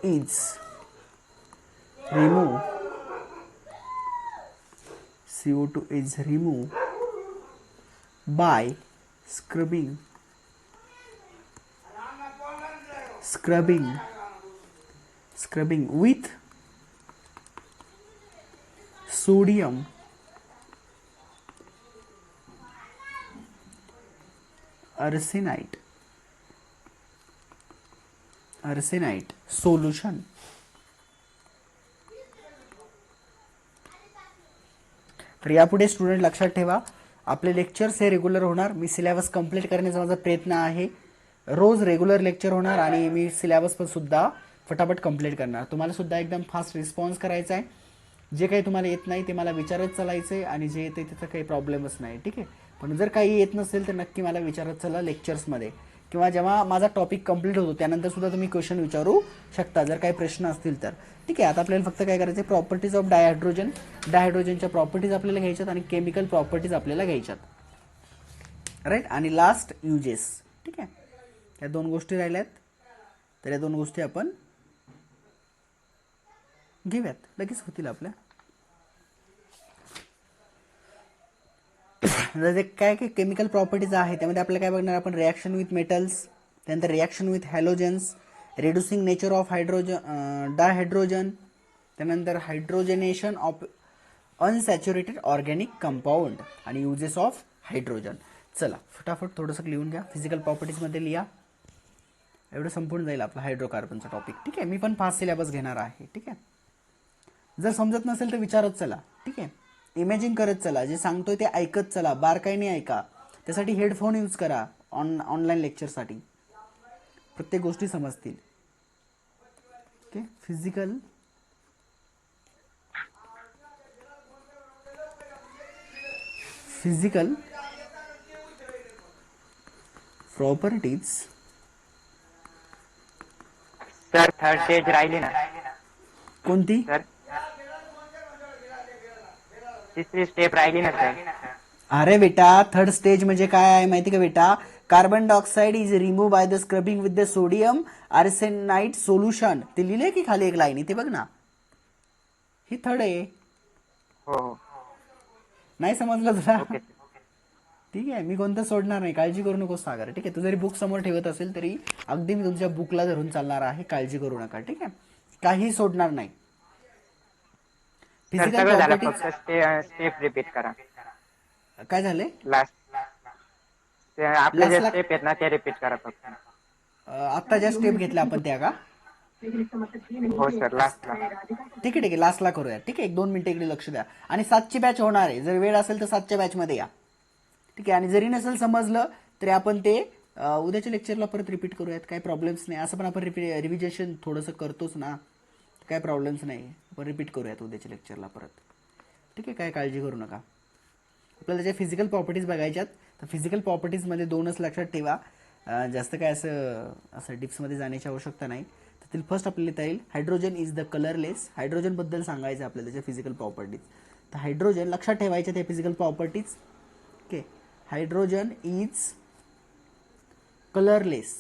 A: is remove CO2 is removed by scrubbing with sodium arsenite solution. तर यापुढे स्टुडंट लक्षात ठेवा, आपले लेक्चर्स हे रेग्युलर होणार. मी सिलेबस कंप्लीट करण्याचा माझा प्रयत्न आहे. रोज रेग्युलर लेक्चर होणार आणि मी सिलेबस पण सुद्धा फटाफट कंप्लीट करणार. तुम्हाला सुद्धा एकदम फास्ट रिस्पॉन्स करायचा आहे. जे काही तुम्हाला येत नाही ते मला विचारत चालायचं आहे आणि जे येते त्याचा काही प्रॉब्लेमच नाही. ठीक आहे. पण जर काही येत नसेल तर नक्की मला विचारत चला लेक्चर्समध्ये, किंवा जेव्हा माझा टॉपिक कंप्लीट होतो त्यानंतर सुद्धा तुम्ही क्वेश्चन विचारू शकता जर काही प्रश्न असतील तर. ठीक आहे. आता आपल्याला फक्त काय करायचं आहे, प्रॉपर्टीज ऑफ डायहायड्रोजनच्या प्रॉपर्टीज आपल्याला घ्यायच्यात आणि केमिकल प्रॉपर्टीज आपल्याला घ्यायच्यात. राईट. आणि लास्ट युजेस. ठीक आहे. या दोन गोष्टी राहिल्यात, तर या दोन गोष्टी आपण घेऊयात, लगेच होतील आपल्या. जे काय काय केमिकल प्रॉपर्टीज आहे त्यामध्ये आपल्याला काय बघणार आपण, रिॲक्शन विथ मेटल्स, त्यानंतर reaction with halogens, reducing nature of dihydrogen, त्यानंतर hydrogenation of unsaturated organic compound आणि युजेस ऑफ हायड्रोजन. चला फटाफट थोडंसं लिहून घ्या. फिजिकल प्रॉपर्टीजमध्ये लिहा. एवढं संपूर्ण जाईल आपला हायड्रोकार्बनचा टॉपिक. ठीक आहे. मी पण 5 सिलेबस घेणार आहे. ठीक आहे. जर समजत नसेल तर विचारत चला. ठीक आहे. इमॅजिन करत चला, जे सांगतोय ते ऐकत चला, बारकाईने ऐका. त्यासाठी हेडफोन यूज करा ऑनलाईन लेक्चरसाठी, प्रत्येक गोष्टी समजतील. Okay. Physical properties.
B: Sir third stage राहिली ना.
A: कोणती?
B: सर तिसरी स्टेप राहिली ना सर.
A: अरे बेटा, थर्ड स्टेज म्हणजे काय आहे माहिती का बेटा, carbon dioxide is remove by the scrubbing with the sodium arsenide solution. ते लिहिले की खाली एक लाईन, इथे बघ ना, ही थर्ड आहे.
B: हो.
A: नाही समजलं तुला?
B: ओके.
A: ठीक आहे. मी कोणतं सोडणार नाही, काळजी करू नकोस सागर. ठीक आहे. तू जरी बुक समोर ठेवत असेल तरी अगदी मी तुमच्या बुकला धरून चालणार आहे, काळजी करू नका. ठीक आहे. काही सोडणार नाही.
B: सर सगळं झालं, फक्त स्टेप रिपीट करा.
A: काय झाले?
B: लास्ट आपले जे
A: लास्टला
B: स्टेप आहेत ना ते रिपीट करा फक्त.
A: आता ज्या स्टेप घेतल्या आपण त्या का?
B: हो सर, लास्टला.
A: ठीक आहे. लास्टला करूया. ठीक आहे. 1-2 मिनिटं इकडे लक्ष द्या. आणि 7ची बॅच होणार आहे, जर वेळ असेल तर 7च्या बॅचमध्ये या. ठीक आहे. आणि जरी नसेल समजलं तरी आपण ते उद्याच्या लेक्चरला परत रिपीट करूयात, काही प्रॉब्लेम्स नाही. असं पण आपण रिव्हिजन थोडंसं करतोच ना, काय प्रॉब्लेम्स नाही. आपण रिपीट करूयात उद्याच्या लेक्चरला परत. ठीक आहे. काय काळजी करू नका. आपल्याला ज्या फिजिकल प्रॉपर्टीज बघायच्यात, तर फिजिकल प्रॉपर्टीजमध्ये 2च लक्षात ठेवा. जास्त काय असं डिप्समध्ये जाण्याची आवश्यकता नाही. त्यातील फर्स्ट आपल्याला येता येईल, हायड्रोजन इज द कलरलेस. हायड्रोजनबद्दल सांगायचं आपल्याला, त्याच्या फिजिकल प्रॉपर्टीज. तर हायड्रोजन लक्षात ठेवायच्या त्या physical properties. Okay. Hydrogen is colourless.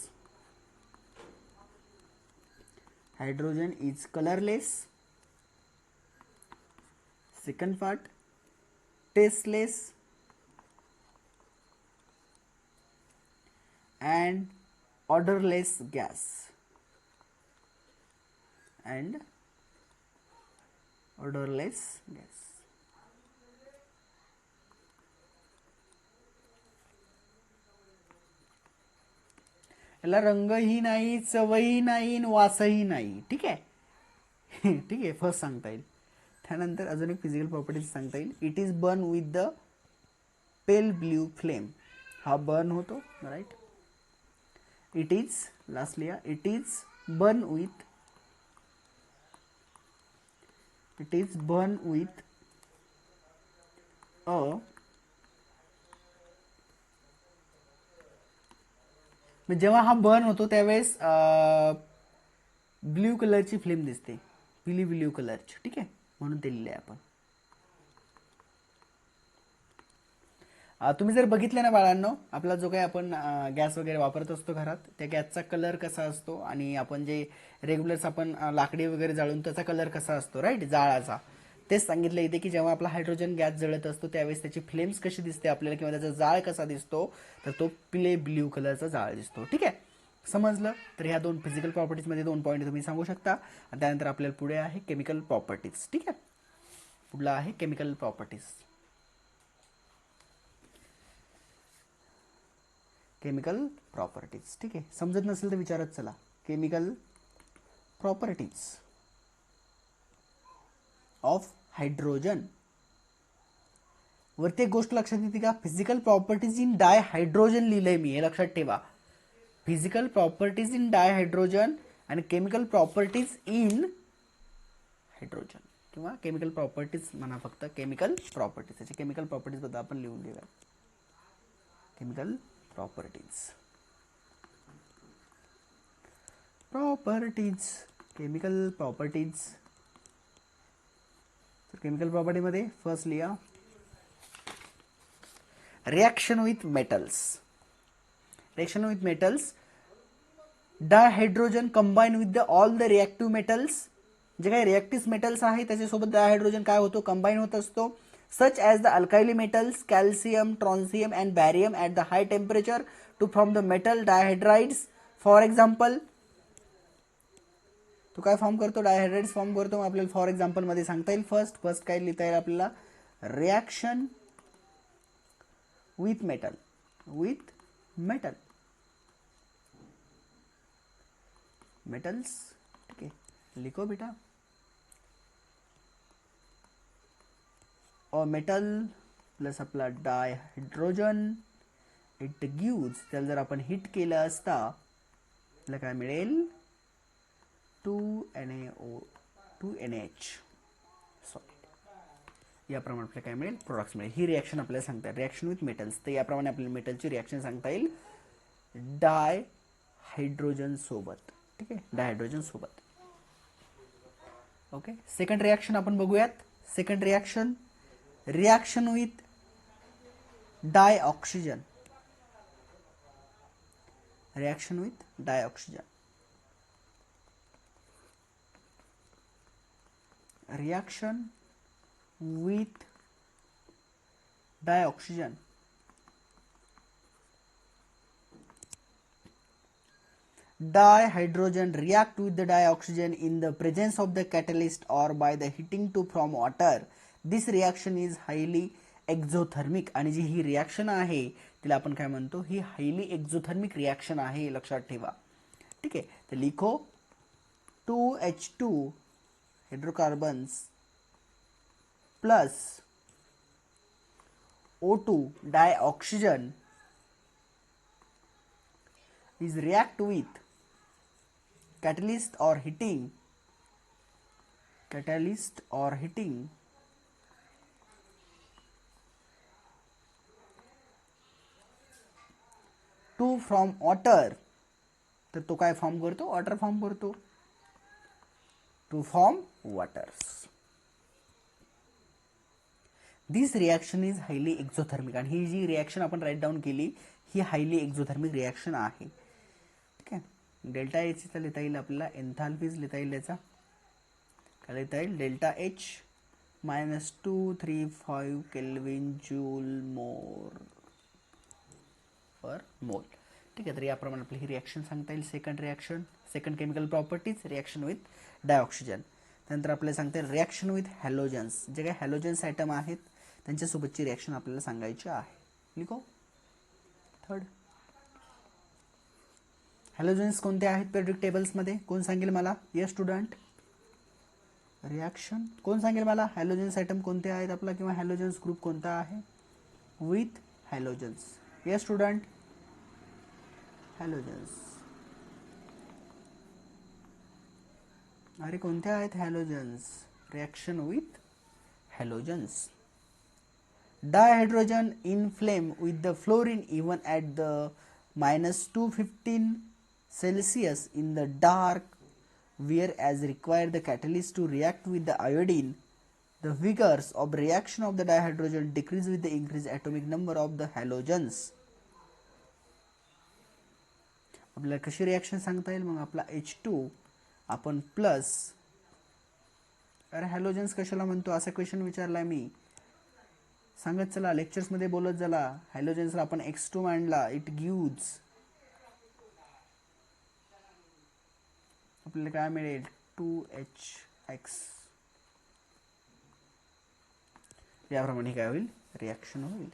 A: Hydrogen is colourless. Second part, tasteless and odorless gas. याला रंगही नाही, चवही नाही, वासही नाही. ठीक आहे. ठीक आहे. फर्स्ट सांगता येईल. त्यानंतर अजून एक फिजिकल प्रॉपर्टीज सांगता येईल. It is burn with the pale blue flame. हा बर्न होतो. Right. It is, lastly it is burn with a जेव्हा हा बर्न होतो त्यावेळेस ब्ल्यू कलरची फ्लेम दिसते, पिली ब्ल्यू कलरची. ठीक आहे. म्हणून ते लिहिले आपण. तुम्ही जर बघितलं ना बाळांनो, आपला जो काही आपण गॅस वगैरे वापरत असतो घरात, त्या गॅसचा कलर कसा असतो आणि आपण जे रेग्युलर्स आपण लाकडी वगैरे जाळून त्याचा कलर कसा असतो, राईट, जाळाचा. तेच सांगितलं इथे की जेव्हा आपला हायड्रोजन गॅस जळत असतो त्यावेळेस त्याची फ्लेम्स कशी दिसते आपल्याला किंवा त्याचा जाळ कसा दिसतो, तर तो प्ले ब्ल्यू कलरचा जाळ दिसतो. ठीक आहे, समजलं. तर ह्या दोन फिजिकल प्रॉपर्टीजमध्ये 2 पॉईंट तुम्ही सांगू शकता. आणि त्यानंतर आपल्याला पुढे आहे केमिकल प्रॉपर्टीज. ठीक आहे, पुढला आहे केमिकल प्रॉपर्टीज. Chemical properties. ठीक आहे, समजत नसेल तर विचारत चला. Chemical properties of hydrogen. वरती एक गोष्ट लक्षात येते का, physical properties in dihydrogen लिहिलंय मी, हे लक्षात ठेवा. Physical properties in dihydrogen आणि केमिकल प्रॉपर्टीज इन हायड्रोजन, किंवा केमिकल प्रॉपर्टीज म्हणा, फक्त केमिकल प्रॉपर्टीज. त्याचे केमिकल प्रॉपर्टीज बद्दल आपण लिहून घेऊया. Chemical properties. Properties, chemical properties. तर केमिकल प्रॉपर्टी मध्ये फर्स्ट लिहा reaction with metals. Reaction with metals, dihydrogen combine with the all the reactive metals. जे काही रिएक्टिव्ह मेटल्स आहे त्याच्यासोबत डायहायड्रोजन काय होतो, कंबाईन होत असतो. Such as the alkali metals calcium, strontium and barium at the high temperature to form the metal dihydrides. For example, तो काय फॉर्म करतो, डायहायड्राइड्स फॉर्म करतो. आपल्याला फॉर एक्झाम्पल मध्ये सांगता येईल. फर्स्ट काय लिहिता येईल आपल्याला, reaction with metal. With metal, metals. ठीक आहे, लिखो बेटा. और मेटल प्लस आपला डायहायड्रोजन, इट गिव्स, त्याला जर आपण हिट केलं असता आपल्याला काय मिळेल, 2NaO 2NH सॉलिड. याप्रमाणे आपल्याला काय मिळेल, प्रोडक्ट्स मिळेल. ही रिएक्शन आपल्याला सांगता येईल, रिएक्शन विथ मेटल्स. तर याप्रमाणे आपल्याला मेटलची रिएक्शन सांगता येईल डायहायड्रोजन सोबत. ठीक आहे, डायहायड्रोजन सोबत. ओके, सेकंड रिएक्शन आपण बघूयात. Second reaction, reaction with dioxygen. Reaction with dioxygen. Reaction with dioxygen. Dihydrogen react with the dioxygen in the presence of the catalyst or by the heating to from water. This reaction is highly exothermic. आणि जी ही रिएक्शन आहे तिला आपण काय म्हणतो, ही हायली एक्झोथर्मिक रिएक्शन आहे, लक्षात ठेवा. ठीक आहे, तर लिखो 2H2 hydrocarbons plus O2 dioxygen is react with catalyst or heating to from water. तर तो काय फॉर्म करतो, वॉटर फॉर्म करतो, to form waters. This reaction is highly exothermic. आणि ही जी रिएक्शन आपण राईट डाऊन केली ही हायली एक्झोथर्मिक रिएक्शन आहे. ठीक आहे, डेल्टा एच चा लिहिता येईल आपल्याला, एन्थाल्पीज लिहिता येईल याचा, काय लिहिता येईल, डेल्टा एच -235 केल्विन जूल मोर पर मोल. ठीक आहे, तर याप्रमाणे आपली ही रिएक्शन सांगता येईल. Second reaction, second chemical properties, reaction with dioxygen. त्यानंतर आपल्याला सांगता येईल रिएक्शन विथ हॅलोजन्स. जे काही हॅलोजन्स आयटम आहेत त्यांच्यासोबतची रिएक्शन आपल्याला सांगायची आहे. लिखो थर्ड. हॅलोजन्स कोणते आहेत पेरियोडिक टेबल्स मध्ये, कोण सांगेल मला, ये स्टुडंट. रिएक्शन कोण सांगेल मला, हॅलोजन्स आयटम कोणते आहेत आपला, किंवा हॅलोजन्स ग्रुप कोणता आहे, विथ हॅलोजन्स. ये स्टुडंट, हॅलोजन्स. अरे कोणत्या आहेत halogens, reaction with halogens. Dihydrogen in flame with the fluorine even at the -215 Celsius in the dark, whereas require the catalyst to react with the iodine the vigors of reaction of the dihydrogen decrease with the increased atomic number of the halogens. आपल्याला कशी रिॲक्शन सांगता येईल? मग आपला H2 आपण प्लस, अरे हॅलोजन्स कशाला म्हणतो असा क्वेश्चन विचारलाय मी, सांगत चला, लेक्चर्स मध्ये बोलत चला. हॅलोजन्सला आपण X2 मांडला, इट गिव्स आपल्याला काय मिळेल? 2HX. याप्रमाणे काय होईल? रिॲक्शन होईल.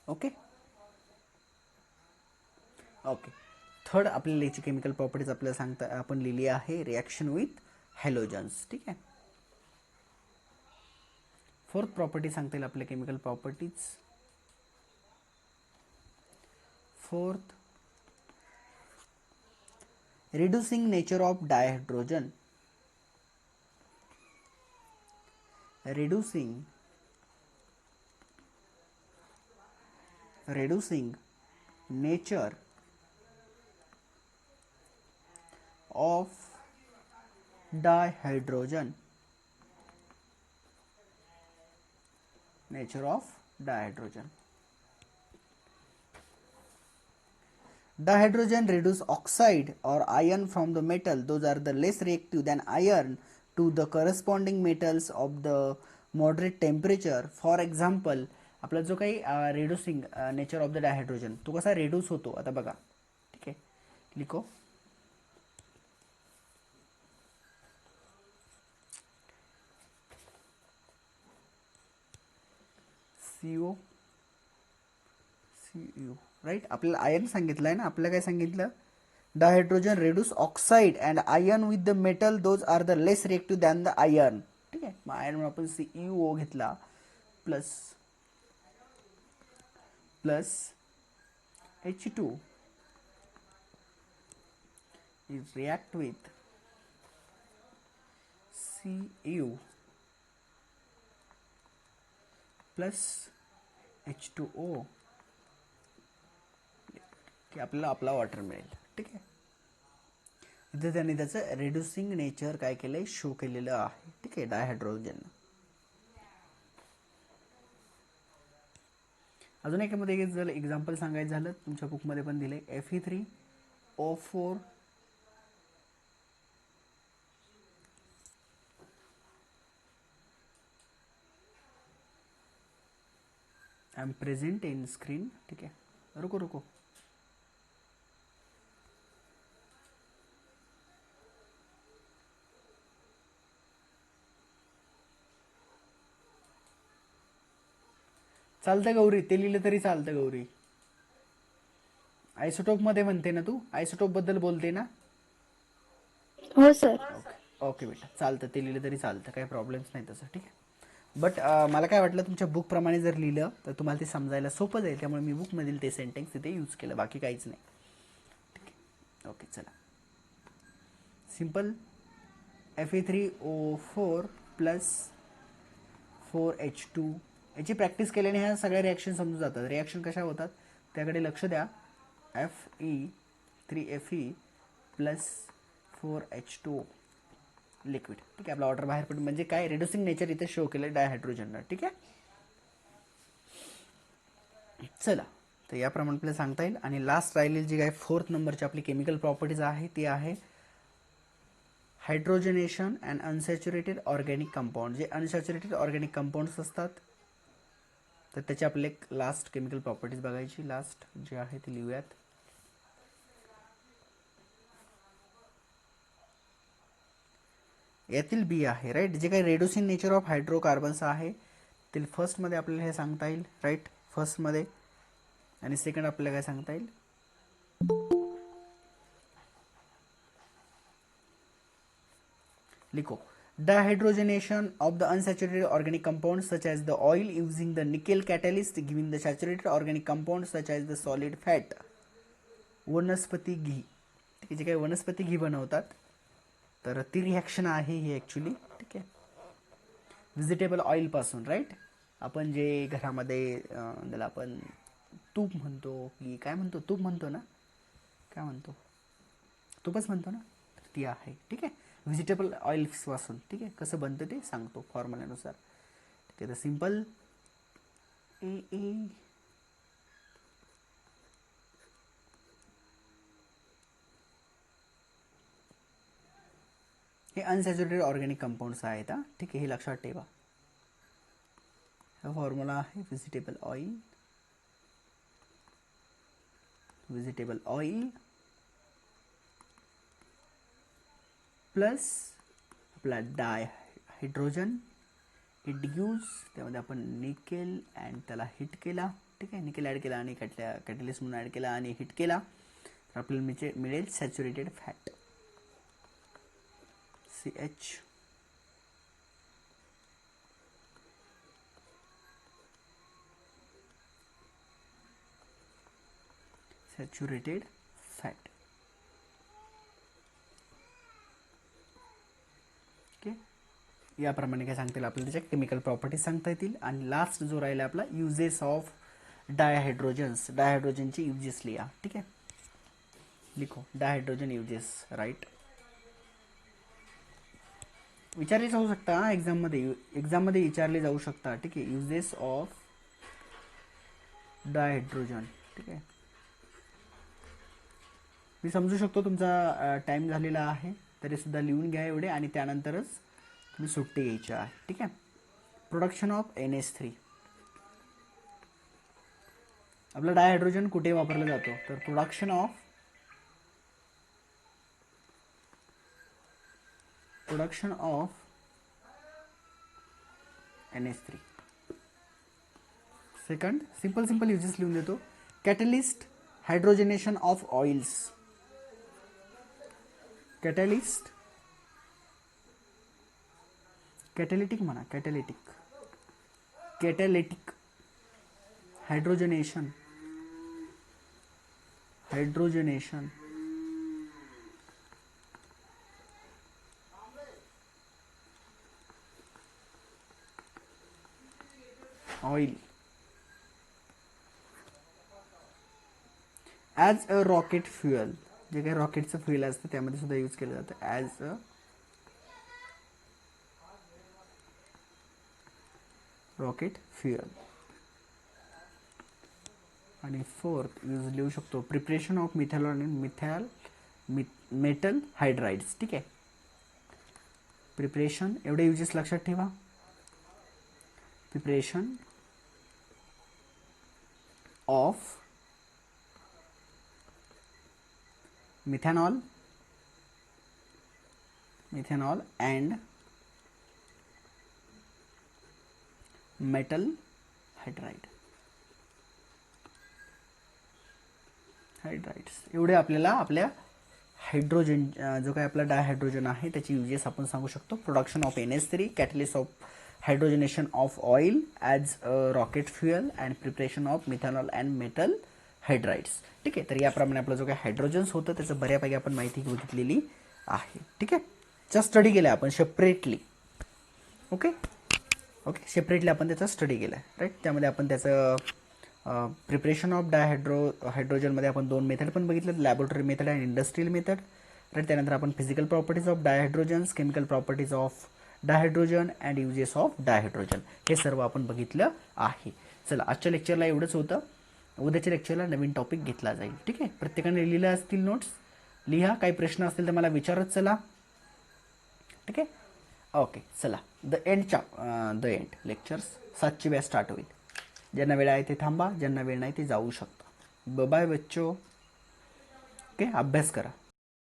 A: Okay okay. थर्ड आपल्याला याची केमिकल प्रॉपर्टीज आपल्याला सांगता आपण लिहिली आहे, रिॲक्शन विथ हॅलोजन्स. ठीक आहे. फोर्थ प्रॉपर्टी सांगता येईल आपल्या chemical properties. Fourth, reducing nature of dihydrogen. Reducing nature of dihydrogen. Nature of dihydrogen. Dihydrogen reduce oxide or iron from the metal. Those are the less reactive than iron to the corresponding metals of the moderate temperature. For example, आपला जो काही reducing nature of the dihydrogen तो कसा reduce होतो आता बघा. ठीक आहे, लिखो. CO CU right. आपल्याला आयर्न सांगितलं आहे ना, आपल्याला काय सांगितलं? Dihydrogen reduce oxide and iron with the metal, those are the less reactive than the iron. ठीक आहे. मग आयर्न आपण CuO घेतला plus H2 is react with Cu plus H2O की आपल्याला आपला वॉटर मिळेल. ठीक आहे. इथे त्यांनी त्याचं रेड्युसिंग नेचर काय केलंय? शो केलेलं आहे. ठीक आहे, डायहायड्रोजन. अजून एकामध्ये जर एक्झाम्पल सांगायचं झालं, तुमच्या बुकमध्ये पण दिले, Fe3O4 I am present in screen. ठीक आहे, रुको चालतं गौरी, ते लिहिलं तरी चालतं गौरी. आयसोटोप मध्ये म्हणते ना तू? आयसोटोप बद्दल बोलते ना?
C: हो सर.
A: ओके बेटा, चालतं, ते लिहिलं तरी चालतं, काही प्रॉब्लेम्स नाही तसं. ठीक आहे. बट मला काय वाटलं, तुमच्या बुक प्रमाणे जर लिहिलं तर तुम्हाला ते समजायला सोपं जाईल, त्यामुळे मी बुकमधील ते सेंटेन्स तिथे यूज केलं, बाकी काहीच नाही. ठीक आहे. ओके, चला. Simple Fe3O4 plus 4H2. याची प्रॅक्टिस केल्याने ह्या सगळ्या रिॲक्शन समजून जातात. रिॲक्शन कशा होतात त्याकडे लक्ष द्या. Fe3Fe plus 4H2 liquid. ठीक आहे, आपला वॉटर बाहेर पडून म्हणजे काय? रिड्युसिंग नेचर इथे शो केलं डायहायड्रोजनला. ठीक आहे. चला, तर याप्रमाणे आपल्याला सांगता येईल. आणि लास्ट राहिलेली जी काय फोर्थ नंबरची आपली केमिकल प्रॉपर्टीज आहे ती आहे हायड्रोजनेशन अँड अनसॅच्युरेटेड ऑर्गॅनिक कंपाऊंड. जे अनसॅच्युरेटेड ऑर्गॅनिक कंपाऊंड्स असतात तर त्याची आपले एक लास्ट केमिकल प्रॉपर्टीज बघायची. लास्ट जी आहे ती लिहूयात. यातील बी आहे राईट, जे काही रेड्युसिंग नेचर ऑफ हायड्रोकार्बन्स आहे ते फर्स्टमध्ये आपल्याला हे सांगता येईल राईट, फर्स्टमध्ये. आणि सेकंड आपल्याला काय सांगता येईल? लिखो. Dehydrogenation of the unsaturated organic compounds such as the oil using the nickel catalyst giving the saturated organic compounds such as the solid fat. वनस्पती घी. ठीक आहे, जे काही वनस्पती घी बनवतात तर ती रिॲक्शन आहे ही ॲक्च्युली. ठीक आहे, व्हेजिटेबल ऑइल पासून राईट. आपण जे घरामध्ये त्याला आपण तूप म्हणतो की काय म्हणतो? तूप म्हणतो ना? काय म्हणतो? तूपच म्हणतो ना? ती आहे. ठीक आहे, व्हेजिटेबल ऑइल्सपासून. ठीक आहे, कसं बनतं ते सांगतो फॉर्म्युल्यानुसार. ठीक आहे, तर सिम्पल ए ए हे अनसॅच्युरेटेड ऑर्गॅनिक कंपाऊंड्स आहेत. ठीक आहे, हे लक्षात ठेवा. हा फॉर्म्युला आहे व्हेजिटेबल ऑइल प्लस आपला डाय हायड्रोजन रिड्यूस, त्यामध्ये आपण निकेल अँड त्याला हिट केला. ठीक आहे, निकेल ॲड केला आणि कॅटलिस्ट म्हणून ॲड केला आणि हिट केला, तर आपल्याला मिळेल saturated fat CH. Saturated fat. Okay, याप्रमाणे काय सांगता येईल आपल्याला, त्याच्या केमिकल प्रॉपर्टीज सांगता येतील. आणि लास्ट जो राहिला आपला युजेस ऑफ डायहायड्रोजन्स. डायहायड्रोजनचे युजेस लिहा. ठीक आहे, लिखो डायहायड्रोजन युजेस. राईट, विचारले जाऊ शकता एक्झाममध्ये विचारले जाऊ शकता. ठीक आहे, युजेस ऑफ डायहायड्रोजन. ठीक आहे, मी समजू शकतो तुमचा टाइम झालेला आहे, तरी सुद्धा लिहून घ्या एवढे आणि त्यानंतरच तुम्ही सुट्टी घ्यायची आहे. ठीक आहे, प्रोडक्शन ऑफ NH3. आपला डायहायड्रोजन कुठे वापरला जातो, तर production of NH3. Second, simple uses लिहून देतो. Catalyst hydrogenation of oils. Catalytic म्हणा, catalytic hydrogenation oil as a rocket fuel. जे काही रॉकेटचं फ्युएल असतं त्यामध्ये सुद्धा यूज केलं जातं ॲज अ रॉकेट फ्युएल. आणि फोर्थ यूज लिहू शकतो प्रिपरेशन ऑफ मिथॅनॉल आणि मेटल हायड्राइड्स. ठीक आहे, प्रिपरेशन एवढे युजेस लक्षात ठेवा. Preparation of methanol and metal hydrides. एवढे आपल्याला आपल्या हायड्रोजन जो काही आपला डायहायड्रोजन आहे त्याची युजेस आपण सांगू शकतो. Production of NH3, catalyst of hydrogenation of oil as a rocket fuel and preparation of methanol and metal hydrides. ठीक आहे, तर याप्रमाणे आपला जो काही हायड्रोजन्स होतं त्याचं बऱ्यापैकी आपण माहिती बघितलेली आहे. ठीक आहे, चा स्टडी केला आपण सेपरेटली. ओके, सेपरेटली आपण त्याचा स्टडी केला आहे. राईट, त्यामध्ये आपण त्याचं प्रिपरेशन ऑफ हायड्रोजनमध्ये आपण 2 मेथड पण बघितलं, लॅबोरेटरी मेथड आणि इंडस्ट्रियल मेथड. राईट, त्यानंतर आपण physical properties of dihydrogens, chemical properties of dihydrogen and uses of dihydrogen हे सर्व आपण बघितलं आहे. चला, आजच्या लेक्चरला एवढंच होतं. उद्याच्या लेक्चरला नवीन टॉपिक घेतला जाईल. ठीक आहे, प्रत्येकाने लिहिलं असतील नोट्स, लिहा. काही प्रश्न असतील तर मला विचारत चला. ठीक आहे, ओके. चला, द एंड लेक्चर्स 7ची बॅच स्टार्ट होईल. ज्यांना वेळ आहे ते थांबा, ज्यांना वेळ नाही ते जाऊ शकता. बाय बच्चो. ओके, अभ्यास करा.